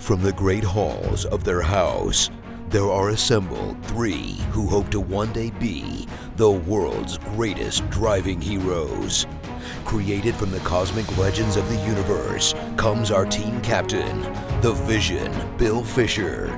From the great halls of their house, there are assembled three who hope to one day be the world's greatest driving heroes. Created from the cosmic legends of the universe comes our team captain, the Vision, Bill Fisher.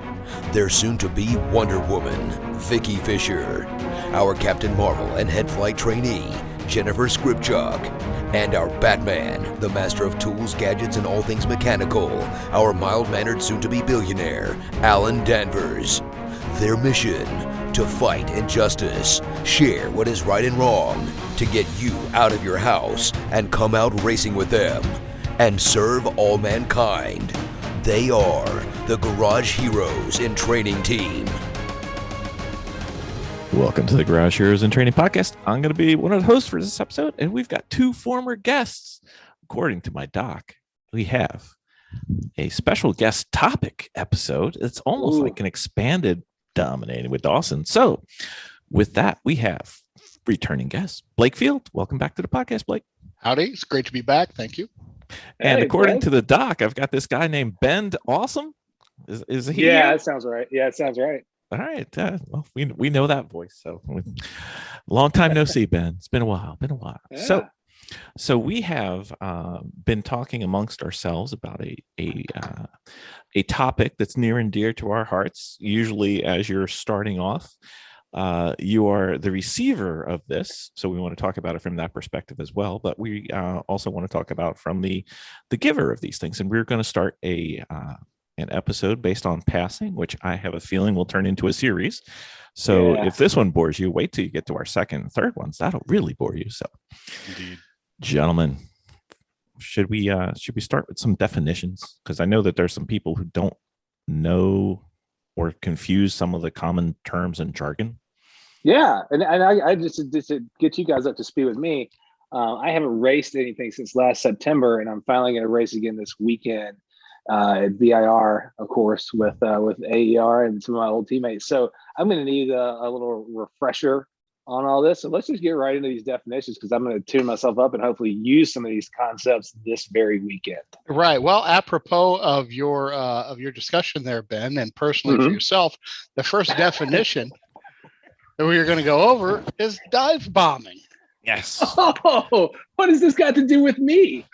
Their soon-to-be Wonder Woman, Vicky Fisher. Our Captain Marvel and head flight trainee, Jennifer Skripchuk. And our Batman, the master of tools, gadgets, and all things mechanical, our mild-mannered soon-to-be billionaire, Alan Danvers. Their mission, to fight injustice, share what is right and wrong, to get you out of your house and come out racing with them, and serve all mankind. They are the Garage Heroes in Training Team. Welcome to the Garage Heroes in Training Podcast. I'm going to be one of the hosts for this episode, and we've got two former guests. According to my doc, we have a special guest topic episode. It's almost like an expanded Dominating with Dawson. So with that, we have returning guest, Blake Field. Welcome back to the podcast, Blake. Howdy. It's great to be back. Thank you. And according to the doc, I've got this guy named Ben Dawson. Is he? Yeah, that sounds right. Yeah, it sounds right. All right. Well, we know that voice. So long time no see, Ben. It's been a while. Yeah. So we have been talking amongst ourselves about a topic that's near and dear to our hearts. Usually, as you're starting off, you are the receiver of this, so we want to talk about it from that perspective as well. But we also want to talk about from the giver of these things, and we're going to start an episode based on passing, which I have a feeling will turn into a series. So if this one bores you, wait till you get to our second and third ones. That'll really bore you. So, indeed, gentlemen, should we start with some definitions? Because I know that there's some people who don't know or confuse some of the common terms and jargon. Yeah, and I just to get you guys up to speed with me, I haven't raced anything since last September, and I'm finally going to race again this weekend at VIR, of course, with AER and some of my old teammates. So I'm going to need a little refresher on all this. So let's just get right into these definitions, because I'm going to tune myself up and hopefully use some of these concepts this very weekend. Right. Well, apropos of your discussion there, Ben, and personally for yourself, the first definition that we're going to go over is dive bombing. Yes. Oh, what has this got to do with me?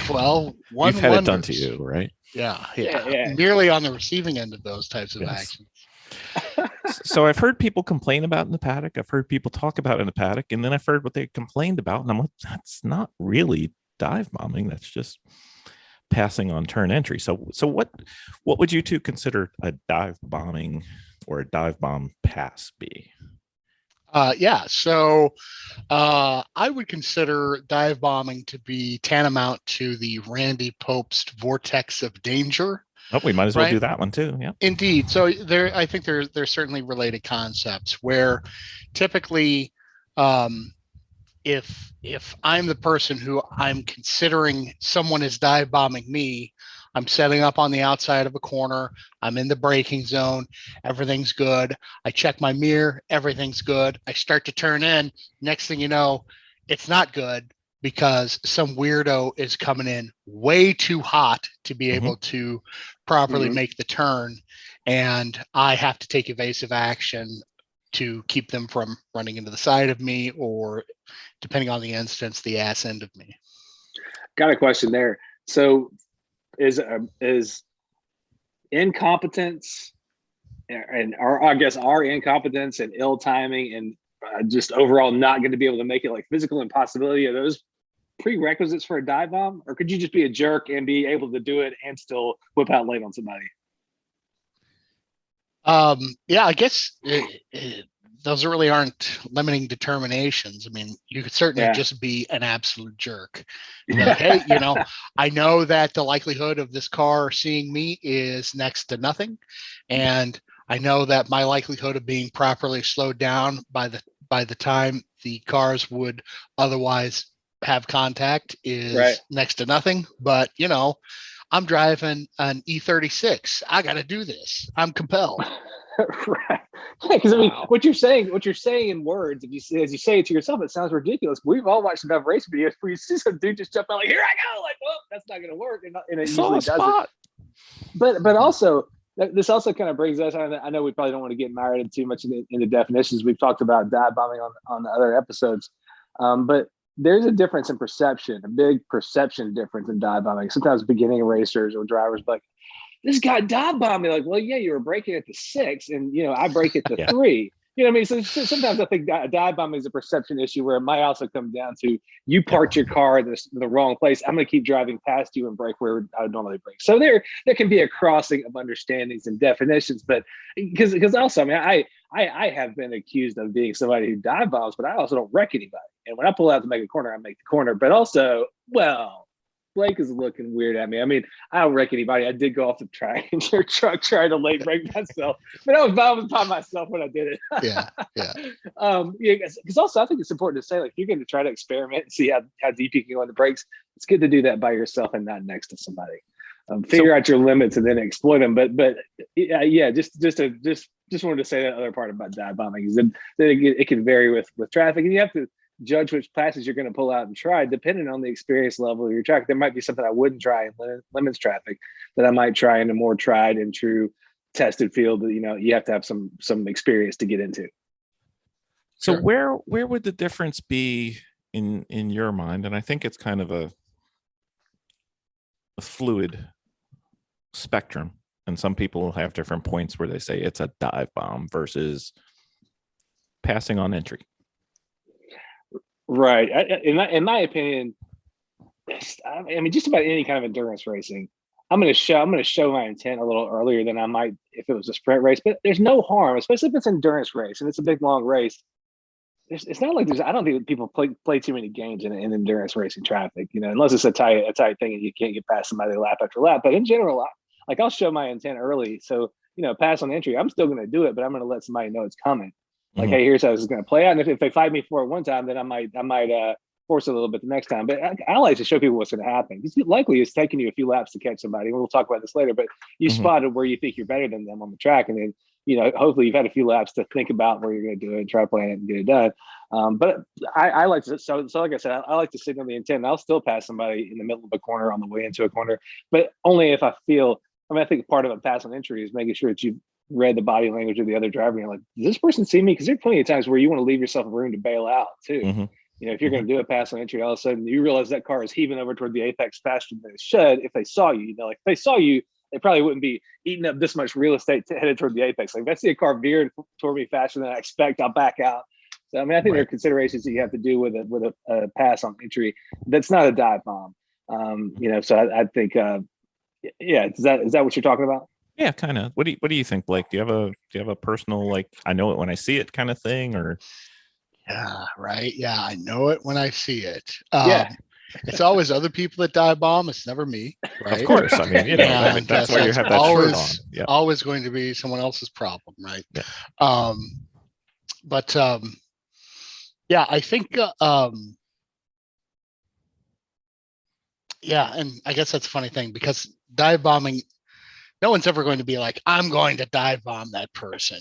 Well, you've had it done to you, right? Yeah. Merely on the receiving end of those types of actions. So I've heard people complain about in the paddock. I've heard people talk about in the paddock, and then I've heard what they complained about, and I'm like, that's not really dive bombing. That's just passing on turn entry. So what would you two consider a dive bombing or a dive bomb pass be? So I would consider dive bombing to be tantamount to the Randy Popst Vortex of Danger. Oh, we might as well do that one too. Yeah, indeed. So I think there's certainly related concepts where typically, if I'm the person who I'm considering someone is dive bombing me, I'm setting up on the outside of a corner. I'm in the braking zone. Everything's good. I check my mirror. Everything's good. I start to turn in. Next thing you know, it's not good, because some weirdo is coming in way too hot to be able to properly make the turn. And I have to take evasive action to keep them from running into the side of me, or depending on the instance, the ass end of me. Got a question there. So is incompetence and our incompetence and ill timing and just overall not going to be able to make it, like physical impossibility, are those prerequisites for a dive bomb? Or could you just be a jerk and be able to do it and still whip out late on somebody? I guess those really aren't limiting determinations. I mean, you could certainly just be an absolute jerk. Like, hey, I know that the likelihood of this car seeing me is next to nothing, and I know that my likelihood of being properly slowed down by the time the cars would otherwise have contact is next to nothing. But I'm driving an E36. I got to do this. I'm compelled. Right. Yeah, because I mean, what you're saying in words, as you say it to yourself, it sounds ridiculous. We've all watched enough race videos where you see some dude just jump out like, "Here I go!" Like, well, that's not going to work, and it usually doesn't. But also, this also kind of brings us. I know we probably don't want to get married too much in the definitions. We've talked about dive bombing on the other episodes, but there's a difference in perception, a big perception difference in dive bombing. Sometimes beginning racers or drivers like, this guy dive bombed me. Like, well, yeah, you were braking at the 6, and I brake at the 3. You know what I mean? So sometimes I think dive bombing is a perception issue where it might also come down to you parked your car in the wrong place. I'm going to keep driving past you and brake where I would normally brake. So there can be a crossing of understandings and definitions, but because also, I mean, I have been accused of being somebody who dive bombs, but I also don't wreck anybody. And when I pull out to make a corner, I make the corner. But also, well, Blake is looking weird at me. I mean, I don't wreck anybody. I did go off the track in your truck trying to late brake myself, but I was by myself when I did it. Yeah. Because also I think it's important to say, like, you're going to try to experiment and see how deep you can go on the brakes. It's good to do that by yourself and not next to somebody. Figure out your limits and then exploit them. But just wanted to say that other part about dive bombing is that it can vary with traffic, and you have to judge which classes you're going to pull out and try depending on the experience level of your track. There might be something I wouldn't try in limits traffic that I might try in a more tried and true tested field that you have to have some experience to get into. So where would the difference be in your mind? And I think it's kind of a fluid spectrum, and some people will have different points where they say it's a dive bomb versus passing on entry. Right. In my opinion, I mean, just about any kind of endurance racing, I'm going to show my intent a little earlier than I might if it was a sprint race. But there's no harm, especially if it's an endurance race and it's a big long race. It's not like I don't think people play too many games in endurance racing traffic, unless it's a tight thing and you can't get past somebody lap after lap. But in general, I'll show my intent early. So pass on entry, I'm still going to do it, but I'm going to let somebody know it's coming. Like, hey, here's how this is going to play out. And if they fight me for it one time, then I might force it a little bit the next time. But I like to show people what's going to happen. It's likely it's taking you a few laps to catch somebody. We'll talk about this later, but you spotted where you think you're better than them on the track. And then, hopefully you've had a few laps to think about where you're going to do it and try playing it and get it done. But I like to, so like I said, I like to signal the intent. And I'll still pass somebody in the middle of a corner on the way into a corner, but only if I feel, I think part of a pass on entry is making sure that you read the body language of the other driver. You're like, does this person see me? Because there are plenty of times where you want to leave yourself room to bail out too. If you're going to do a pass on entry, all of a sudden you realize that car is heaving over toward the apex faster than it should. If they saw you, like if they saw you, they probably wouldn't be eating up this much real estate headed toward the apex. Like if I see a car veering toward me faster than I expect, I'll back out. So I think there are considerations that you have to do with a pass on entry. That's not a dive bomb. So I think, is that what you're talking about? Yeah, kind of. What do you think, Blake? Do you have a personal, like, I know it when I see it kind of thing, or? Yeah, right. Yeah, I know it when I see it. Yeah. It's always other people that dive bomb. It's never me, right? Of course. I mean, that's why you have that shirt on. Yeah. Always going to be someone else's problem, right? Yeah. I think and I guess that's a funny thing because dive bombing, no one's ever going to be like, I'm going to dive bomb that person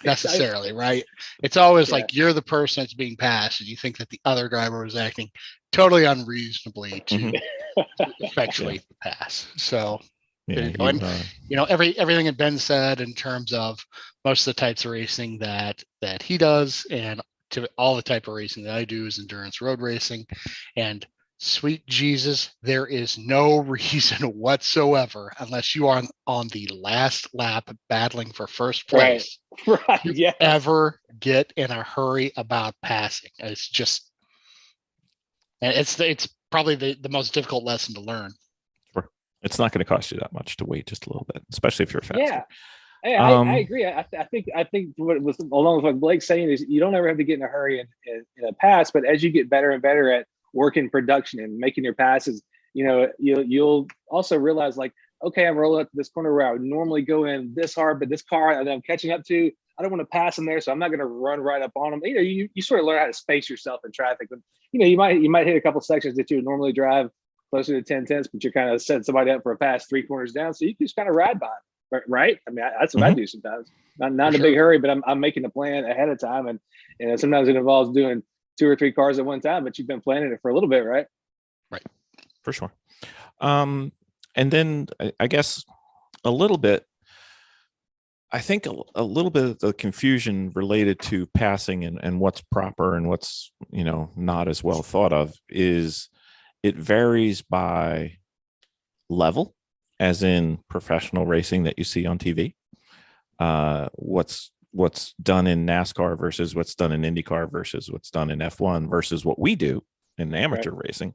necessarily, right? It's always like you're the person that's being passed and you think that the other driver was acting totally unreasonably to effectuate the pass. So everything that Ben said in terms of most of the types of racing that he does and to all the type of racing that I do is endurance road racing. And sweet Jesus, there is no reason whatsoever, unless you are on the last lap battling for first place, to ever get in a hurry about passing. It's just, and it's probably the most difficult lesson to learn. Sure. It's not going to cost you that much to wait just a little bit, especially if you're faster. Yeah. Hey, I agree. I think what was along with what Blake's saying is you don't ever have to get in a hurry in a pass, but as you get better and better at working production and making your passes, you'll also realize like, okay, I'm rolling up to this corner where I would normally go in this hard, but this car that I'm catching up to, I don't want to pass them there, so I'm not going to run right up on them. You sort of learn how to space yourself in traffic. And, you might hit a couple sections that you would normally drive closer to 10/10, but you're kind of setting somebody up for a pass 3 corners down, so you can just kind of ride by them, right? I mean, that's what I do sometimes. Not in a big hurry, but I'm making a plan ahead of time, and sometimes it involves doing 2 or 3 cars at one time, but you've been planning it for a little bit, right? Right, for sure. And then I guess a little bit, I think a little bit of the confusion related to passing and what's proper and what's, not as well thought of is it varies by level, as in professional racing that you see on TV. What's done in NASCAR versus what's done in IndyCar versus what's done in F1 versus what we do in amateur racing.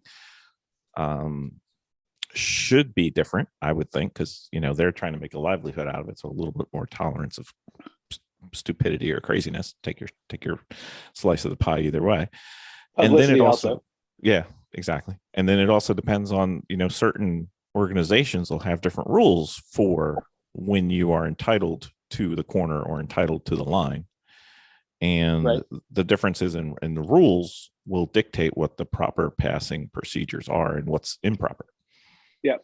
Should be different, I would think, because they're trying to make a livelihood out of it, so a little bit more tolerance of stupidity or craziness. Take your slice of the pie either way. Publicity, and then it also yeah, exactly. And then it also depends on certain organizations will have different rules for when you are entitled to the corner or entitled to the line, and the differences in the rules will dictate what the proper passing procedures are and what's improper. Yep.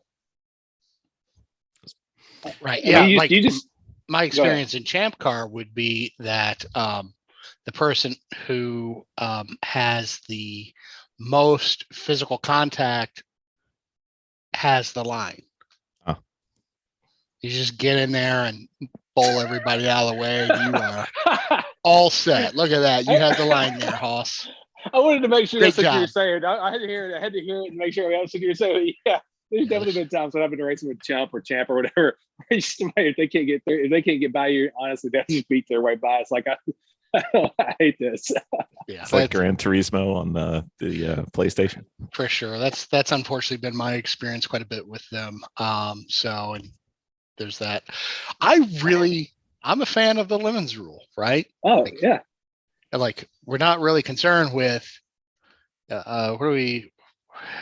Right. Yeah. You just my experience in Champ Car would be that the person who has the most physical contact has the line. Oh. You just get in there and bowl everybody out of the way. You are all set. Look at that. You have the line there, Hoss. I wanted to make sure that's Great what you were job. saying. I had to hear it. I had to hear it and make sure that's what you were saying. Yeah. There's definitely been times when I've been racing with Champ or whatever. If they can't get by you, honestly, they'll just beat their way by. It's like I hate this. Yeah, it's like Gran Turismo on the PlayStation. For sure. That's unfortunately been my experience quite a bit with them. So and there's that. I'm a fan of the lemons rule, right? Oh, yeah. Like we're not really concerned with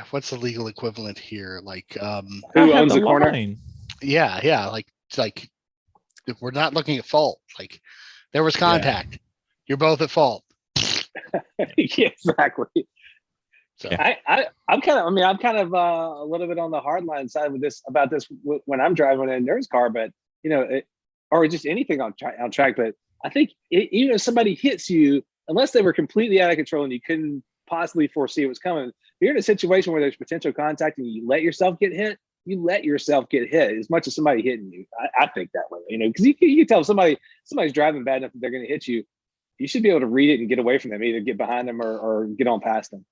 what's the legal equivalent here? Like who owns the corner? Yeah. Like we're not looking at fault. Like there was contact. Yeah. You're both at fault. Yeah, exactly. So I'm kind of a little bit on the hard line side with this about this when I'm driving an endurance car, but or just anything on track. But I think even if somebody hits you, unless they were completely out of control and you couldn't possibly foresee it was coming, if you're in a situation where there's potential contact and you let yourself get hit, you let yourself get hit as much as somebody hitting you. I think that way, because you can tell somebody's driving bad enough that they're going to hit you. You should be able to read it and get away from them, either get behind them or get on past them.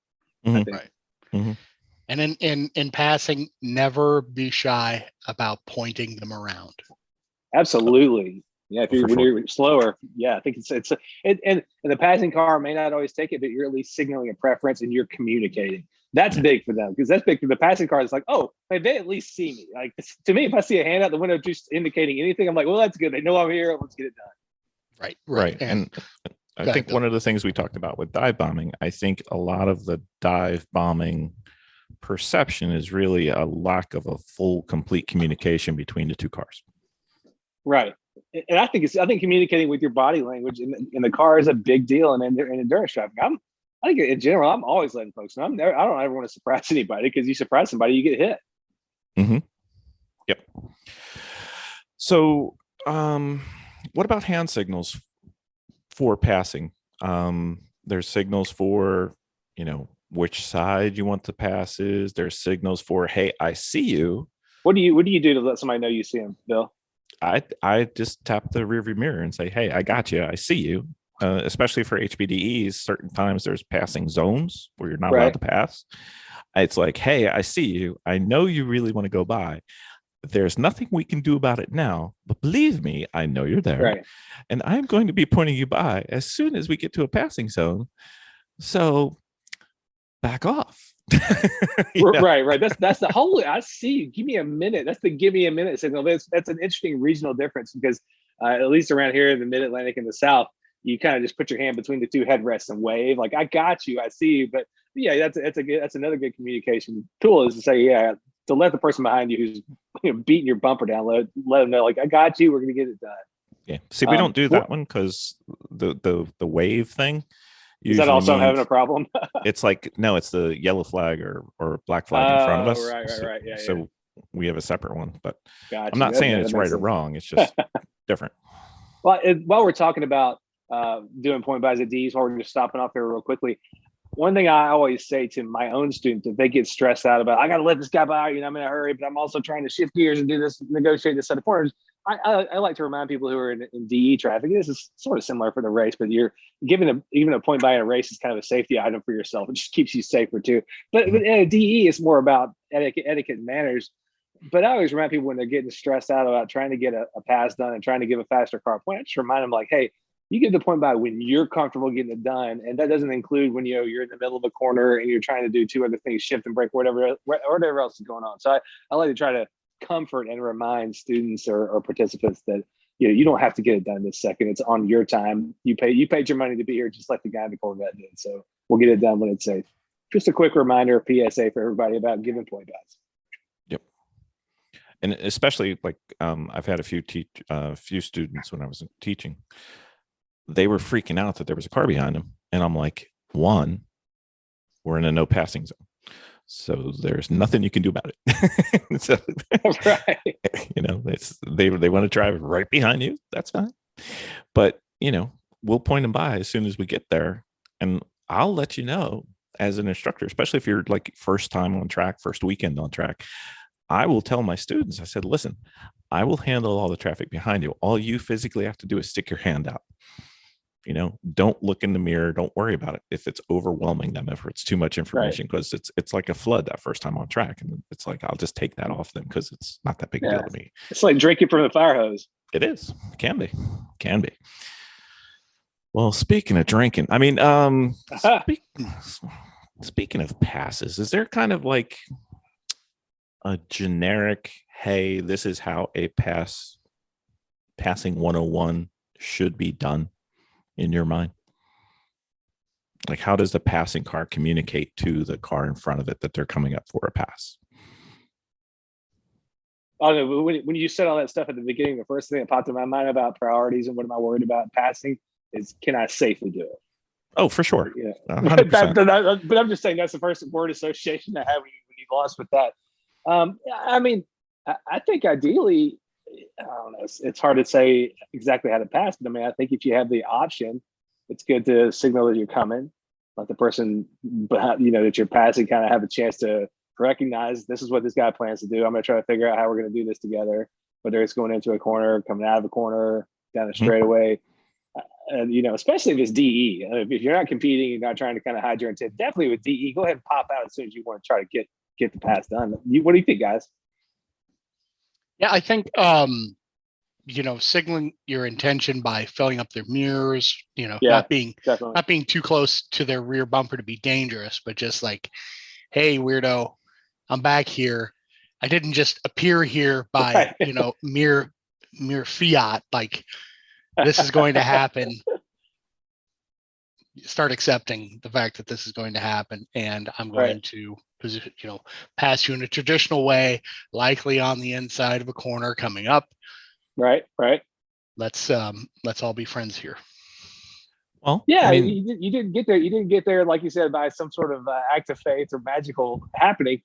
Mm-hmm. Right. Mm-hmm. And in passing, never be shy about pointing them around. Absolutely. Yeah, when you're slower, yeah, I think and the passing car may not always take it, but you're at least signaling a preference and you're communicating. That's big for them, because that's big for the passing car. It's like, oh, they at least see me. Like, to me, if I see a hand out the window just indicating anything, I'm like, well, that's good. They know I'm here. Let's get it done. Right. And I think one of the things we talked about with dive bombing, I think a lot of the dive bombing perception is really a lack of a full, complete communication between the two cars. Right. And I think communicating with your body language in the car is a big deal in endurance traffic. I think in general, I'm always letting folks know. I don't ever want to surprise anybody, because you surprise somebody, you get hit. Mm-hmm. Yep. So, what about hand signals for passing? There's signals for, which side you want the passes. There's signals for, hey, I see you. What do you do to let somebody know you see them, Bill? I just tap the rearview mirror and say, hey, I got you. I see you. Especially for HPDEs, certain times there's passing zones where you're not allowed to pass. It's like, hey, I see you. I know you really want to go by. There's nothing we can do about it now, but believe me, I know you're there. Right. And I'm going to be pointing you by as soon as we get to a passing zone. So back off. Right. That's the whole, I see you. Give me a minute. That's the give me a minute signal. That's an interesting regional difference, because at least around here in the Mid-Atlantic and the South, you kind of just put your hand between the two headrests and wave, like, I got you, I see you. But yeah, that's another good communication tool, is to say, to let the person behind you who's beating your bumper down, let them know, like, I got you, we're gonna get it done. Yeah. See, we don't do that one, because the wave thing. Is that also having a problem? It's like, no, it's the yellow flag or black flag in front of us. Right. Yeah. So we have a separate one, but gotcha. I'm not saying it's right or wrong. It's just different. Well, while we're talking about doing point buys at D's, while we're just stopping off here real quickly, one thing I always say to my own students, if they get stressed out about, I got to let this guy by, I'm in a hurry, but I'm also trying to shift gears and do this, negotiate this set of corners. I like to remind people who are in DE traffic, this is sort of similar for the race, but you're giving even a point by a race is kind of a safety item for yourself. It just keeps you safer too. But DE is more about etiquette and manners. But I always remind people when they're getting stressed out about trying to get a pass done and trying to give a faster car point, I just remind them like, hey, you get the point by when you're comfortable getting it done. And that doesn't include when you're in the middle of a corner and you're trying to do two other things, shift and brake, whatever else is going on. So I like to try to comfort and remind students or participants that you don't have to get it done this second. It's on your time. You paid your money to be here, just like the guy in the Corvette did. So we'll get it done when it's safe. Just a quick reminder, PSA for everybody about giving point guys. Yep. And especially like I've had a few students when I was teaching, they were freaking out that there was a car behind them, and I'm like, one, we're in a no passing zone. So there's nothing you can do about it. So, right. They want to drive right behind you. That's fine. But, we'll point them by as soon as we get there. And I'll let you know as an instructor, especially if you're like first time on track, first weekend on track, I will tell my students, I said, listen, I will handle all the traffic behind you. All you physically have to do is stick your hand out. Don't look in the mirror. Don't worry about it if it's overwhelming them, if it's too much information, because it's like a flood that first time on track. And it's like, I'll just take that off them because it's not that big a deal to me. It's like drinking from a fire hose. It is. Can be. Well, speaking of drinking, I mean, speaking of passes, is there kind of like a generic, hey, this is how a passing 101 should be done? In your mind, like how does the passing car communicate to the car in front of it that they're coming up for a pass? Oh no! When you said all that stuff at the beginning, the first thing that popped in my mind about priorities and what am I worried about passing is, can I safely do it? Oh, for sure. Yeah, but I'm just saying that's the first word association I have when you lost with that. I mean, I think ideally, I don't know. It's hard to say exactly how to pass, but I mean, I think if you have the option, it's good to signal that you're coming. Let the person, that you're passing, kind of have a chance to recognize this is what this guy plans to do. I'm going to try to figure out how we're going to do this together. Whether it's going into a corner, coming out of a corner, down a straightaway, and especially if it's DE. If you're not competing, you're not trying to kind of hide your intent. Definitely with DE, go ahead and pop out as soon as you want to try to get the pass done. What do you think, guys? Yeah, I think, signaling your intention by filling up their mirrors, not being too close to their rear bumper to be dangerous, but just like, hey, weirdo, I'm back here. I didn't just appear here by, mere fiat. Like, this is going to happen. Start accepting the fact that this is going to happen, and I'm going to position, pass you in a traditional way, likely on the inside of a corner coming up. Right. Let's all be friends here. Well, yeah, I mean, you didn't get there. You didn't get there, like you said, by some sort of act of faith or magical happening.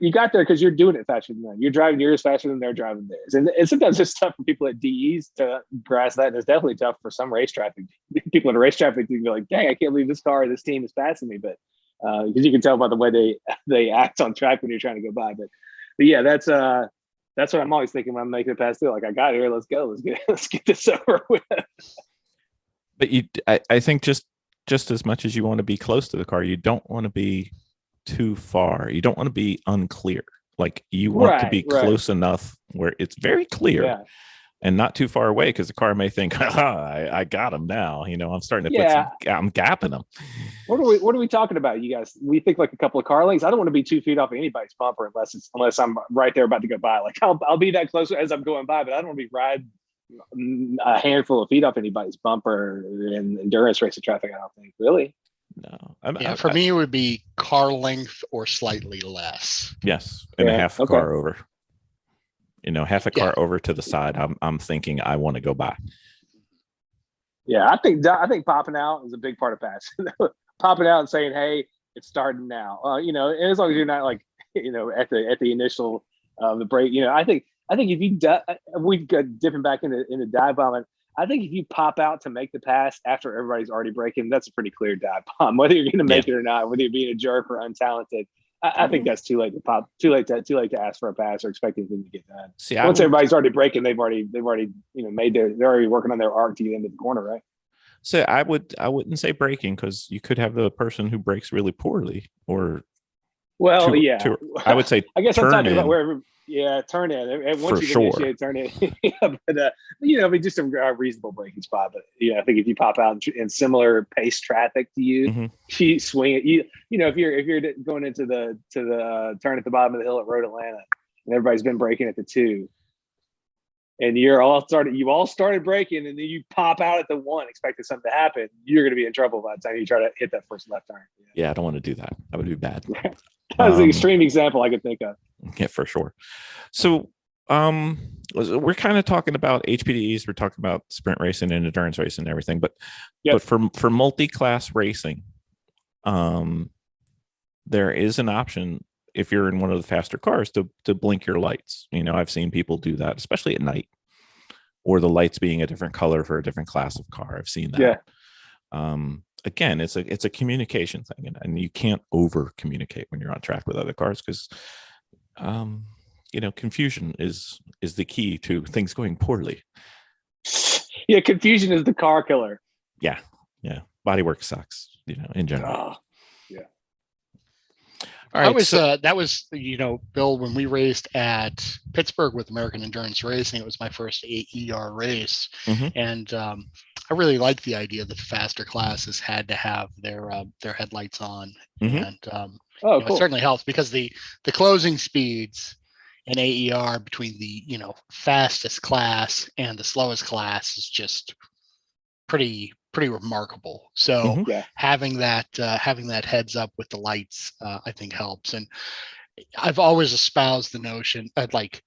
You got there because you're doing it faster than them. You're driving yours faster than they're driving theirs. And sometimes it's tough for people at DEs to grasp that. And it's definitely tough for some race traffic. People in race traffic to be like, dang, I can't believe this car or this team is passing me. But because you can tell by the way they act on track when you're trying to go by. But yeah, that's what I'm always thinking when I'm making a pass through. Like, I got here. Let's go. Let's get this over with. But I think just as much as you want to be close to the car, you don't want to be too far. You don't want to be unclear. Like, you want to be close enough where it's very clear and not too far away, because the car may think, I got him now. I'm starting to I'm gapping him. What are we talking about, you guys? We think like a couple of car lengths. I don't want to be 2 feet off of anybody's bumper unless I'm right there about to go by. Like, I'll be that close as I'm going by, but I don't want to be riding a handful of feet off anybody's bumper in endurance racing traffic. I don't think, really. No. For me, it would be car length or slightly less. Yes, and a half a car over. Half a car over to the side. I'm thinking I want to go by. Yeah, I think popping out is a big part of pass. Popping out and saying, "Hey, it's starting now." And as long as you're not like, at the initial the break. I think if we got dipping back into dive bombing. I think if you pop out to make the pass after everybody's already breaking, that's a pretty clear dive bomb. Whether you're going to make it or not, whether you're being a jerk or untalented, I think that's too late to pop. Too late to ask for a pass or expecting them to get done. See, once everybody's already breaking, they've already they're already working on their arc to get into the corner, right? So I wouldn't say breaking, because you could have the person who breaks really poorly, or I would say I guess I'm talking about in. wherever. Yeah, turn in. And once For you sure. initiate, turn in. Yeah, but I mean, just a reasonable breaking spot. But I think if you pop out in similar pace traffic to you, you swing it. If you're going into the turn at the bottom of the hill at Road Atlanta, and everybody's been breaking at the 2, and you all started breaking, and then you pop out at the 1, expecting something to happen, you're going to be in trouble by the time you try to hit that first left turn. Yeah, I don't want to do that. That would be bad. That was an extreme example I could think of. Yeah, for sure. So we're kind of talking about HPDEs. We're talking about sprint racing and endurance racing and everything. But for multi-class racing, there is an option if you're in one of the faster cars to blink your lights. I've seen people do that, especially at night, or the lights being a different color for a different class of car. I've seen that. Yeah. Again, it's a communication thing, and you can't over communicate when you're on track with other cars, because confusion is the key to things going poorly. Yeah, confusion is the car killer. Yeah. Bodywork sucks, in general. Yeah. All right, that was Bill, when we raced at Pittsburgh with American Endurance Racing, it was my first AER race, and I really liked the idea that the faster classes had to have their headlights on, and cool. it certainly helps, because the closing speeds in AER between the fastest class and the slowest class is just pretty remarkable. So having that heads up with the lights, I think helps. And I've always espoused the notion that, like,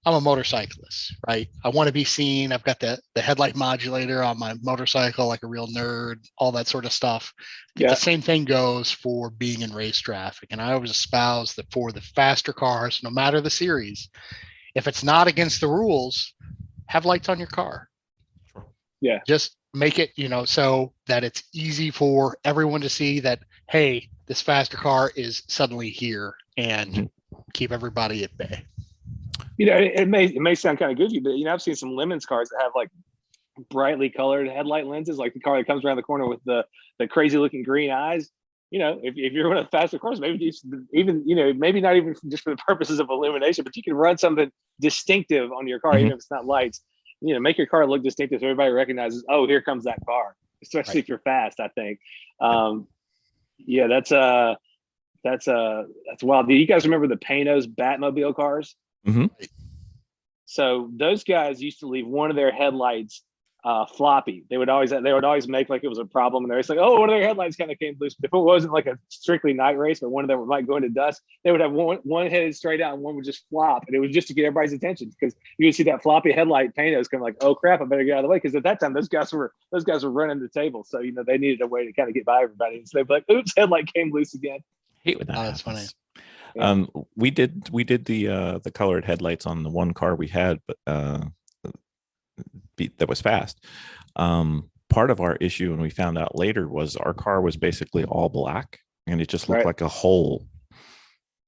I'm a motorcyclist, right? I want to be seen. I've got the headlight modulator on my motorcycle like a real nerd, all that sort of stuff. Yeah. The same thing goes for being in race traffic. And I always espouse that for the faster cars, no matter the series, if it's not against the rules, have lights on your car. Yeah. Just make it, so that it's easy for everyone to see that, hey, this faster car is suddenly here, and keep everybody at bay. It may sound kind of goofy, but I've seen some Lemons cars that have like brightly colored headlight lenses, like the car that comes around the corner with the crazy looking green eyes. If you're one of the faster cars, maybe maybe not even just for the purposes of illumination, but you can run something distinctive on your car, even if it's not lights. Make your car look distinctive so everybody recognizes, oh, here comes that car, especially if you're fast, I think. That's wild. Do you guys remember the Panos Batmobile cars? So those guys used to leave one of their headlights floppy. They would always make like it was a problem, and they're just like, oh, one of their headlights kind of came loose. If it wasn't like a strictly night race, but one of them might go into dust, they would have one headed straight out and one would just flop, and it was just to get everybody's attention, because you would see that floppy headlight Panos come like, oh crap, I better get out of the way, because at that time those guys were running the table, so they needed a way to kind of get by everybody, and so they'd be like, oops, headlight came loose again. Hate when that that's happens. funny. Yeah. We did the colored headlights on the one car we had, but that was fast. Part of our issue, when we found out later, was our car was basically all black, and it just looked like a hole.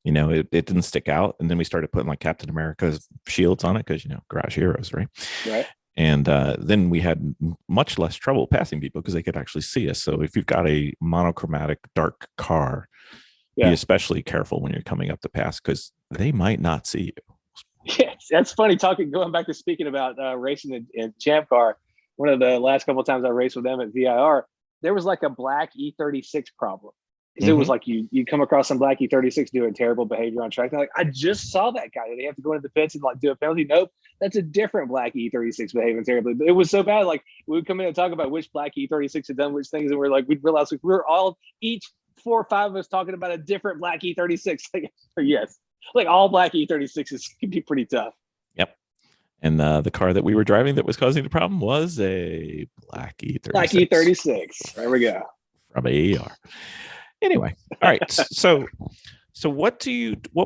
It didn't stick out. And then we started putting like Captain America's shields on it, because garage heroes, right? Right. And then we had much less trouble passing people, because they could actually see us. So if you've got a monochromatic dark car, be especially careful when you're coming up the pass, because they might not see you. Yes, that's funny. Going back to speaking about racing in Champ Car, one of the last couple of times I raced with them at VIR, there was like a black E36 problem. Because it was like you come across some black E36 doing terrible behavior on track. They're like, I just saw that guy. Did they have to go into the pits and like do a penalty? Nope, that's a different black E36 behaving terribly. But it was so bad. Like, we would come in and talk about which black E36 had done which things, and we'd realize we were all each 4 or 5 of us talking about a different black E36. Yes, like all black E36s can be pretty tough. Yep. And the car that we were driving that was causing the problem was a black E36. Black E36. There we go. From AER. Anyway, all right. So So what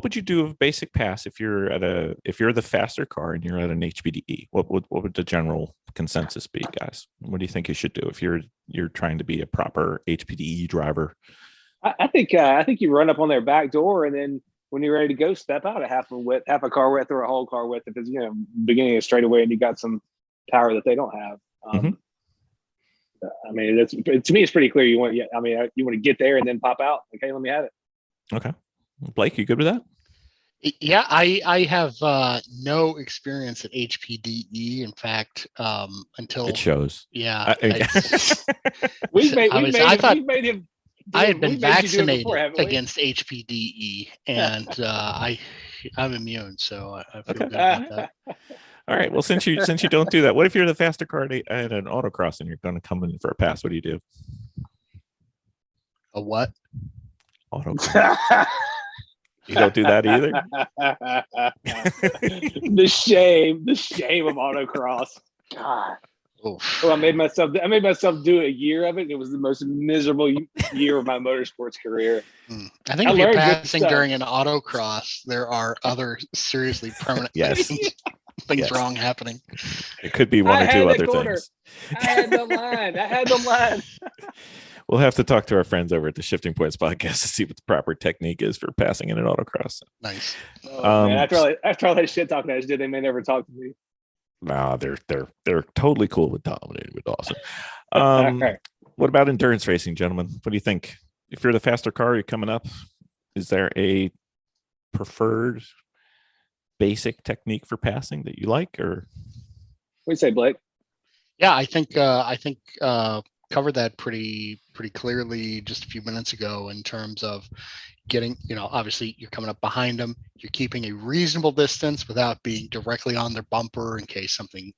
would you do of basic pass if you're the faster car and you're at an HPDE? What would the general consensus be, guys? What do you think you should do if you're trying to be a proper HPDE driver? I think you run up on their back door, and then when you're ready to go, step out a half a car width or a whole car width if it's beginning of straightaway and you got some power that they don't have. I mean, to me, it's pretty clear. You want to get there and then pop out. Okay, let me have it. Okay, Blake, you good with that? Yeah, I have no experience at HPDE. In fact, until it shows. Yeah, we've made him. I had been vaccinated against HPDE, and I'm immune, so I feel good about that. All right. Well, since you don't do that, what if you're the faster car at an autocross and you're going to come in for a pass? What do you do? A what? Autocross. You don't do that either. The shame of autocross. God. Well, I made myself do a year of it. And it was the most miserable year of my motorsports career. I think if you're passing during an autocross, there are other seriously permanent things wrong happening. It could be one or two other things. I had the line. We'll have to talk to our friends over at the Shifting Points podcast to see what the proper technique is for passing in an autocross. Nice. Man, after all that shit talking I just did, they may never talk to me. No, they're totally cool with dominating with Dawson. Right. What about endurance racing, gentlemen? What do you think? If you're the faster car, you're coming up. Is there a preferred basic technique for passing that you like, or what do you say, Blake? Yeah, I think covered that pretty clearly just a few minutes ago in terms of getting, obviously you're coming up behind them, you're keeping a reasonable distance without being directly on their bumper in case something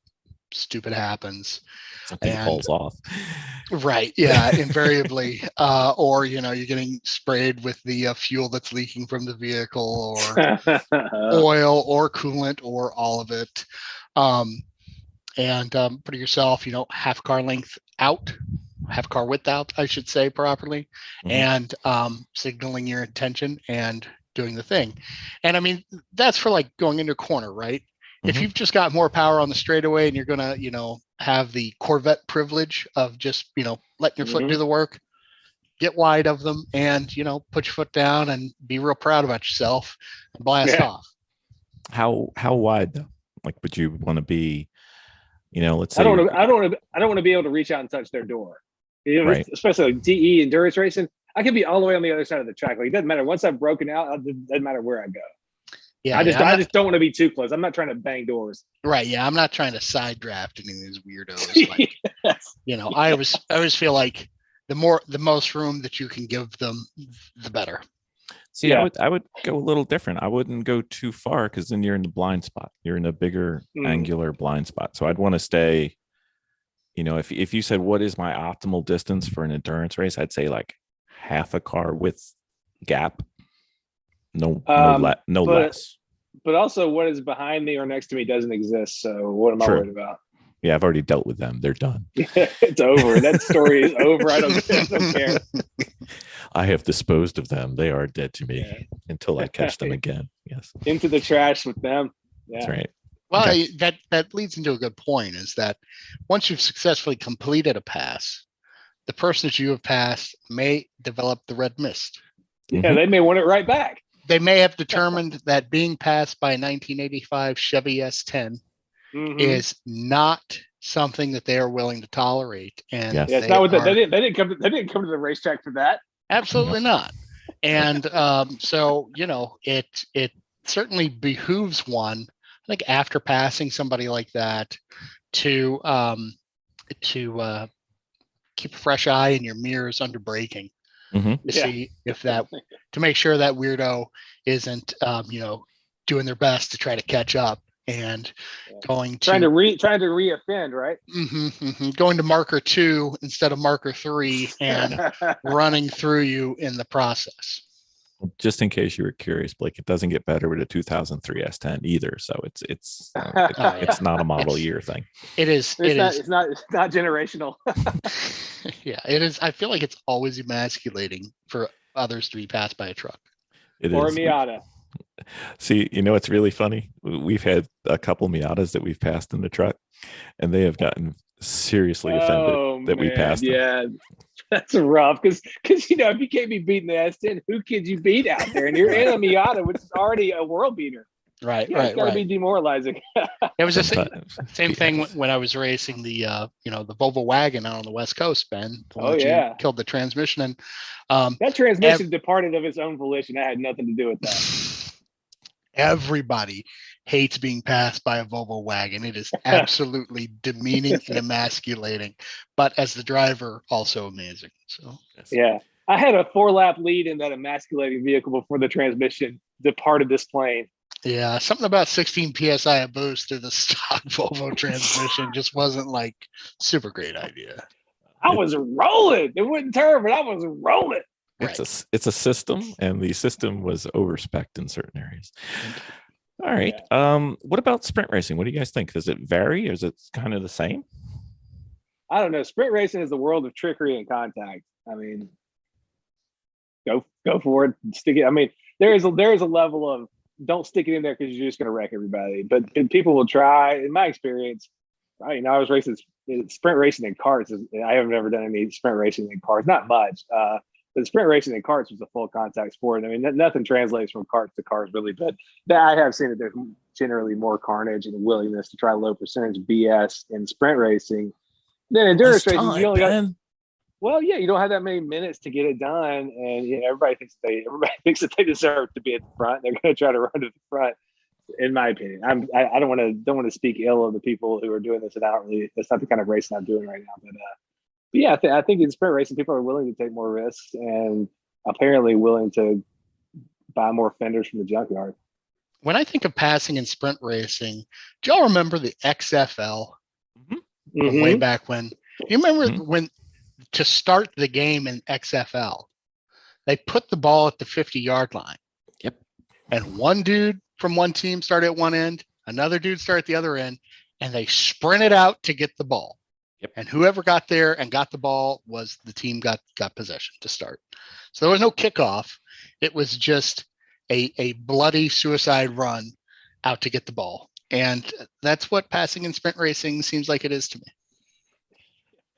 stupid happens. Something falls off. Right. Yeah, invariably. Or, you're getting sprayed with the fuel that's leaking from the vehicle, or oil or coolant, or all of it. And putting yourself, half car length out, half car width out, I should say properly, and signaling your intention and doing the thing. And I mean, that's for like going into a corner, right? If you've just got more power on the straightaway and you're going to, have the Corvette privilege of just, letting your foot do the work, get wide of them and, put your foot down and be real proud about yourself and blast off. How wide though? Like, would you want to be, let's say I don't want to be able to reach out and touch their door. Right. Especially like DE endurance racing. I could be all the way on the other side of the track. Like, it doesn't matter. Once I've broken out, it doesn't matter where I go. Yeah, I just don't want to be too close. I'm not trying to bang doors. Right. Yeah. I'm not trying to side draft any of these weirdos. Like, I always feel like the most room that you can give them, the better. See, yeah. I would go a little different. I wouldn't go too far because then you're in the blind spot. You're in a bigger angular blind spot. So I'd want to stay, if you said, what is my optimal distance for an endurance race? I'd say like half a car width gap. No less. But also what is behind me or next to me doesn't exist. So what am I worried about? Yeah, I've already dealt with them. They're done. It's over. That story is over. I don't care. I have disposed of them. They are dead to me until I catch them again. Yes. Into the trash with them. Yeah. That's right. Well, okay. that leads into a good point, is that once you've successfully completed a pass, the person that you have passed may develop the red mist. Yeah, they may want it right back. They may have determined that being passed by a 1985 Chevy S10 is not something that they are willing to tolerate. And it's not what they didn't come to the racetrack for that. Absolutely not. And so it certainly behooves one, I think, after passing somebody like that, to keep a fresh eye in your mirrors under braking. To see to make sure that weirdo isn't doing their best to try to catch up and trying to reoffend, right? Going to marker 2 instead of marker 3 and running through you in the process. Just in case you were curious, Blake, it doesn't get better with a 2003 S10 either. So it's not a model year thing. It is. It's not generational. Yeah, it is. I feel like it's always emasculating for others to be passed by a truck. or a is. Miata. See, it's really funny. We've had a couple Miatas that we've passed in the truck, and they have gotten seriously offended that we passed them. Yeah, that's rough because if you can't be beating the S10, who could you beat out there? And you're in a Miata, which is already a world beater. Right, It's got to be demoralizing. It was the same thing when I was racing the the Volvo wagon out on the West Coast, Ben. Killed the transmission, and that transmission departed of its own volition. That had nothing to do with that. Everybody hates being passed by a Volvo wagon. It is absolutely demeaning and emasculating, but as the driver, also amazing. So yeah, I had a 4-lap lead in that emasculating vehicle before the transmission departed this plane. Yeah, something about 16 psi a boost through the stock Volvo transmission just wasn't like super great idea. I was rolling. It wouldn't turn, but I was rolling. It's a system, and the system was overspec'd in certain areas. All right. What about sprint racing? What do you guys think? Does it vary, or is it kind of the same? I don't know. Sprint racing is the world of trickery and contact. I mean, go for it. Stick it. I mean, there is a level of don't stick it in there because you're just going to wreck everybody. But people will try. In my experience, I was racing sprint racing in karts. I have never done any sprint racing in karts, not much. But sprint racing in karts was a full contact sport. I mean, nothing translates from karts to cars really, but I have seen that there's generally more carnage and willingness to try low percentage BS in sprint racing. Then endurance racing, you only got. Well, yeah, you don't have that many minutes to get it done, and everybody thinks that they deserve to be at the front. They're going to try to run to the front. In my opinion, I don't want to speak ill of the people who are doing this, and that's not the kind of racing I'm doing right now. But yeah, I think in sprint racing, people are willing to take more risks and apparently willing to buy more fenders from the junkyard. When I think of passing in sprint racing, do y'all remember the XFL from way back when? You remember when to start the game in XFL, they put the ball at the 50-yard line. Yep. And one dude from one team started at one end, another dude started at the other end, and they sprinted out to get the ball. Yep. And whoever got there and got the ball was the team got possession to start. So there was no kickoff. It was just a bloody suicide run out to get the ball. And that's what passing in sprint racing seems like it is to me.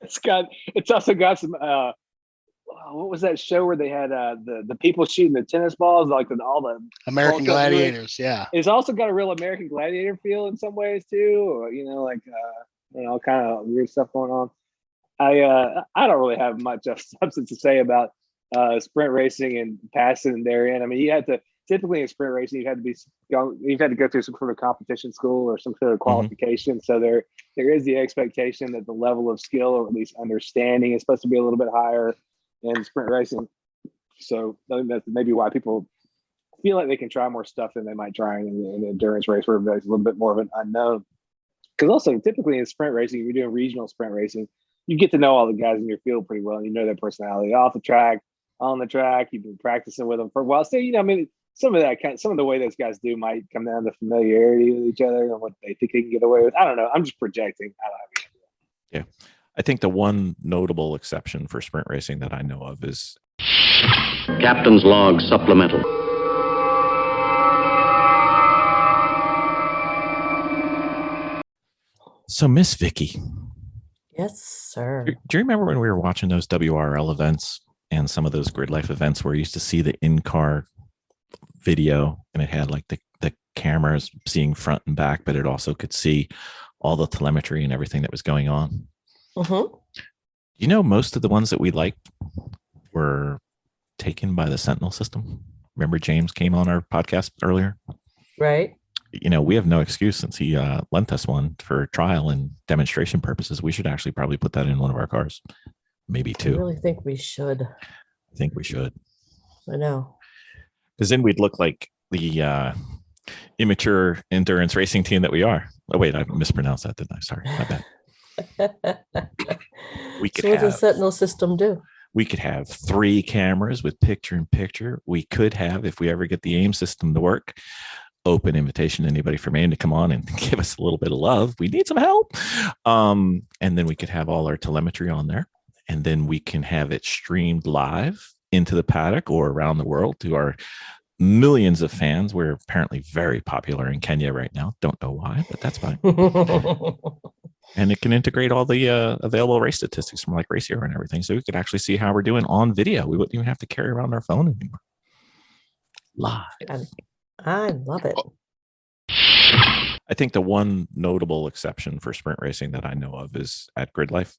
It's also got some what was that show where they had the people shooting the tennis balls, like all the American Gladiators? Yeah, it's also got a real American Gladiator feel in some ways too. Kind of weird stuff going on. I don't really have much substance to say about sprint racing and passing therein. I mean, you had to typically in sprint racing, you've had to go through some sort of competition school or some sort of qualification. So there is the expectation that the level of skill or at least understanding is supposed to be a little bit higher in sprint racing. So I think that's maybe why people feel like they can try more stuff than they might try in an endurance race where it's a little bit more of an unknown. Because also typically in sprint racing, if you're doing regional sprint racing, you get to know all the guys in your field pretty well. And you know their personality off the track, on the track. You've been practicing with them for a while. So, some of the way those guys do might come down to familiarity with each other and what they think they can get away with. I don't know. I'm just projecting. I don't have any idea. Yeah. I think the one notable exception for sprint racing that I know of is Captain's Log Supplemental. So Miss Vicky. Yes, sir. Do you remember when we were watching those WRL events and some of those grid life events where you used to see the in-car video and it had like the cameras seeing front and back, but it also could see all the telemetry and everything that was going on? Most of the ones that we liked were taken by the Sentinel system. Remember James came on our podcast earlier? Right. We have no excuse since he lent us one for trial and demonstration purposes. We should actually probably put that in one of our cars, maybe two. I really think we should. I think we should. I know. Because then we'd look like the immature endurance racing team that we are. Oh, wait, I mispronounced that, didn't I? Sorry, my bad. What does the Sentinel system do? We could have 3 cameras with picture-in-picture. We could have, if we ever get the AIM system to work, open invitation to anybody from AIM to come on and give us a little bit of love. We need some help. And then we could have all our telemetry on there. And then we can have it streamed live into the paddock or around the world to our millions of fans. We're apparently very popular in Kenya right now. Don't know why, but that's fine. And it can integrate all the available race statistics from like Race Hero and everything. So we could actually see how we're doing on video. We wouldn't even have to carry around our phone anymore. Live. I love it. I think the one notable exception for sprint racing that I know of is at Grid Life.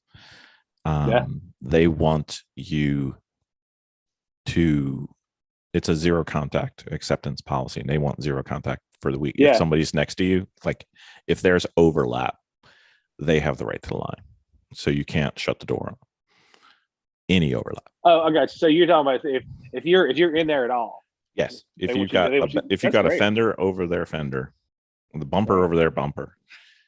They want you to, it's a zero contact acceptance policy, and they want zero contact for the week. If somebody's next to you, like if there's overlap, they have the right to the line. So you can't shut the door on any overlap. Oh, okay. So you're talking about if you're in there at all. Yes. If you've got a fender over their fender, the bumper over their bumper.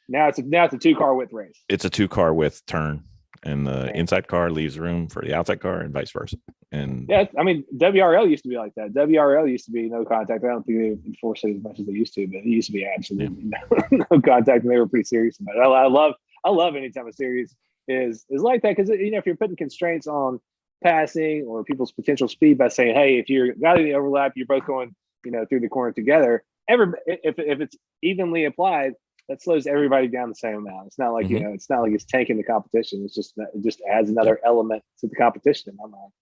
Now it's a 2-car width race. It's a 2-car width turn, and the inside car leaves room for the outside car, and vice versa. And yeah, I mean, WRL used to be like that. WRL used to be no contact. I don't think they enforce it as much as they used to, but it used to be absolutely no contact, and they were pretty serious about it. I love anytime a series is like that, because if you're putting constraints on passing or people's potential speed by saying, hey, if you're got any overlap, you're both going through the corner together. If it's evenly applied, that slows everybody down the same amount. It's not like it's not like it's tanking the competition. It's just it just adds another element to the competition in my mind.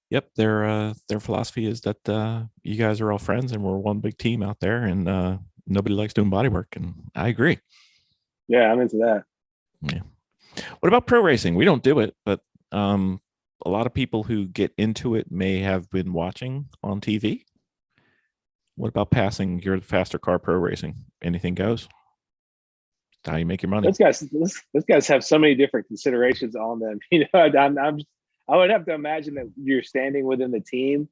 Yep, their philosophy is that you guys are all friends and we're one big team out there, and nobody likes doing body work, and I agree. Yeah, I'm into that. Yeah. What about pro racing? We don't do it, but a lot of people who get into it may have been watching on TV. What about passing your faster car pro racing? Anything goes. That's how you make your money. Those guys have so many different considerations on them. I would have to imagine that your standing within the team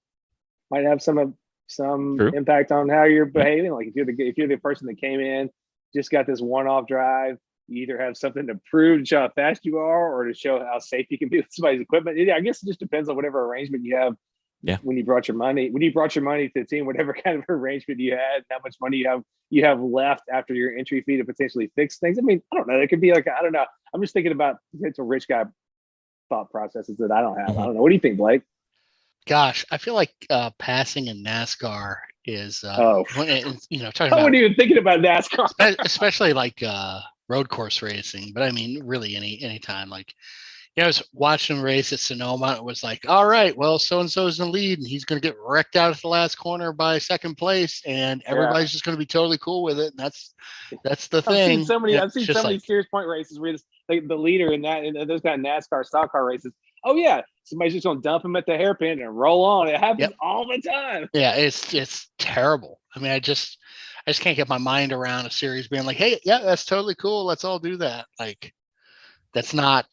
might have some impact on how you're behaving. Like if you're the person that came in, just got this one-off drive, you either have something to prove to show how fast you are, or to show how safe you can be with somebody's equipment. I guess it just depends on whatever arrangement you have. Yeah. When you brought your money to the team, whatever kind of arrangement you had, how much money you have left after your entry fee to potentially fix things. I mean, I don't know. It could be like, I don't know. I'm just thinking about potential rich guy thought processes that I don't have. I don't know. What do you think, Blake? Gosh, I feel like passing in NASCAR is talking I about, wasn't even thinking about NASCAR, especially like road course racing. But I mean, really any time. Like, I was watching a race at Sonoma. It was like, all right, well, so and so's in the lead, and he's going to get wrecked out at the last corner by second place, and everybody's just going to be totally cool with it. And that's the thing. I've seen so many serious point races where the leader in those kind of NASCAR stock car races. Oh yeah, somebody's just going to dump him at the hairpin and roll on. It happens all the time. Yeah, it's terrible. I mean, I just can't get my mind around a series being like, hey, yeah, that's totally cool. Let's all do that. Like, that's not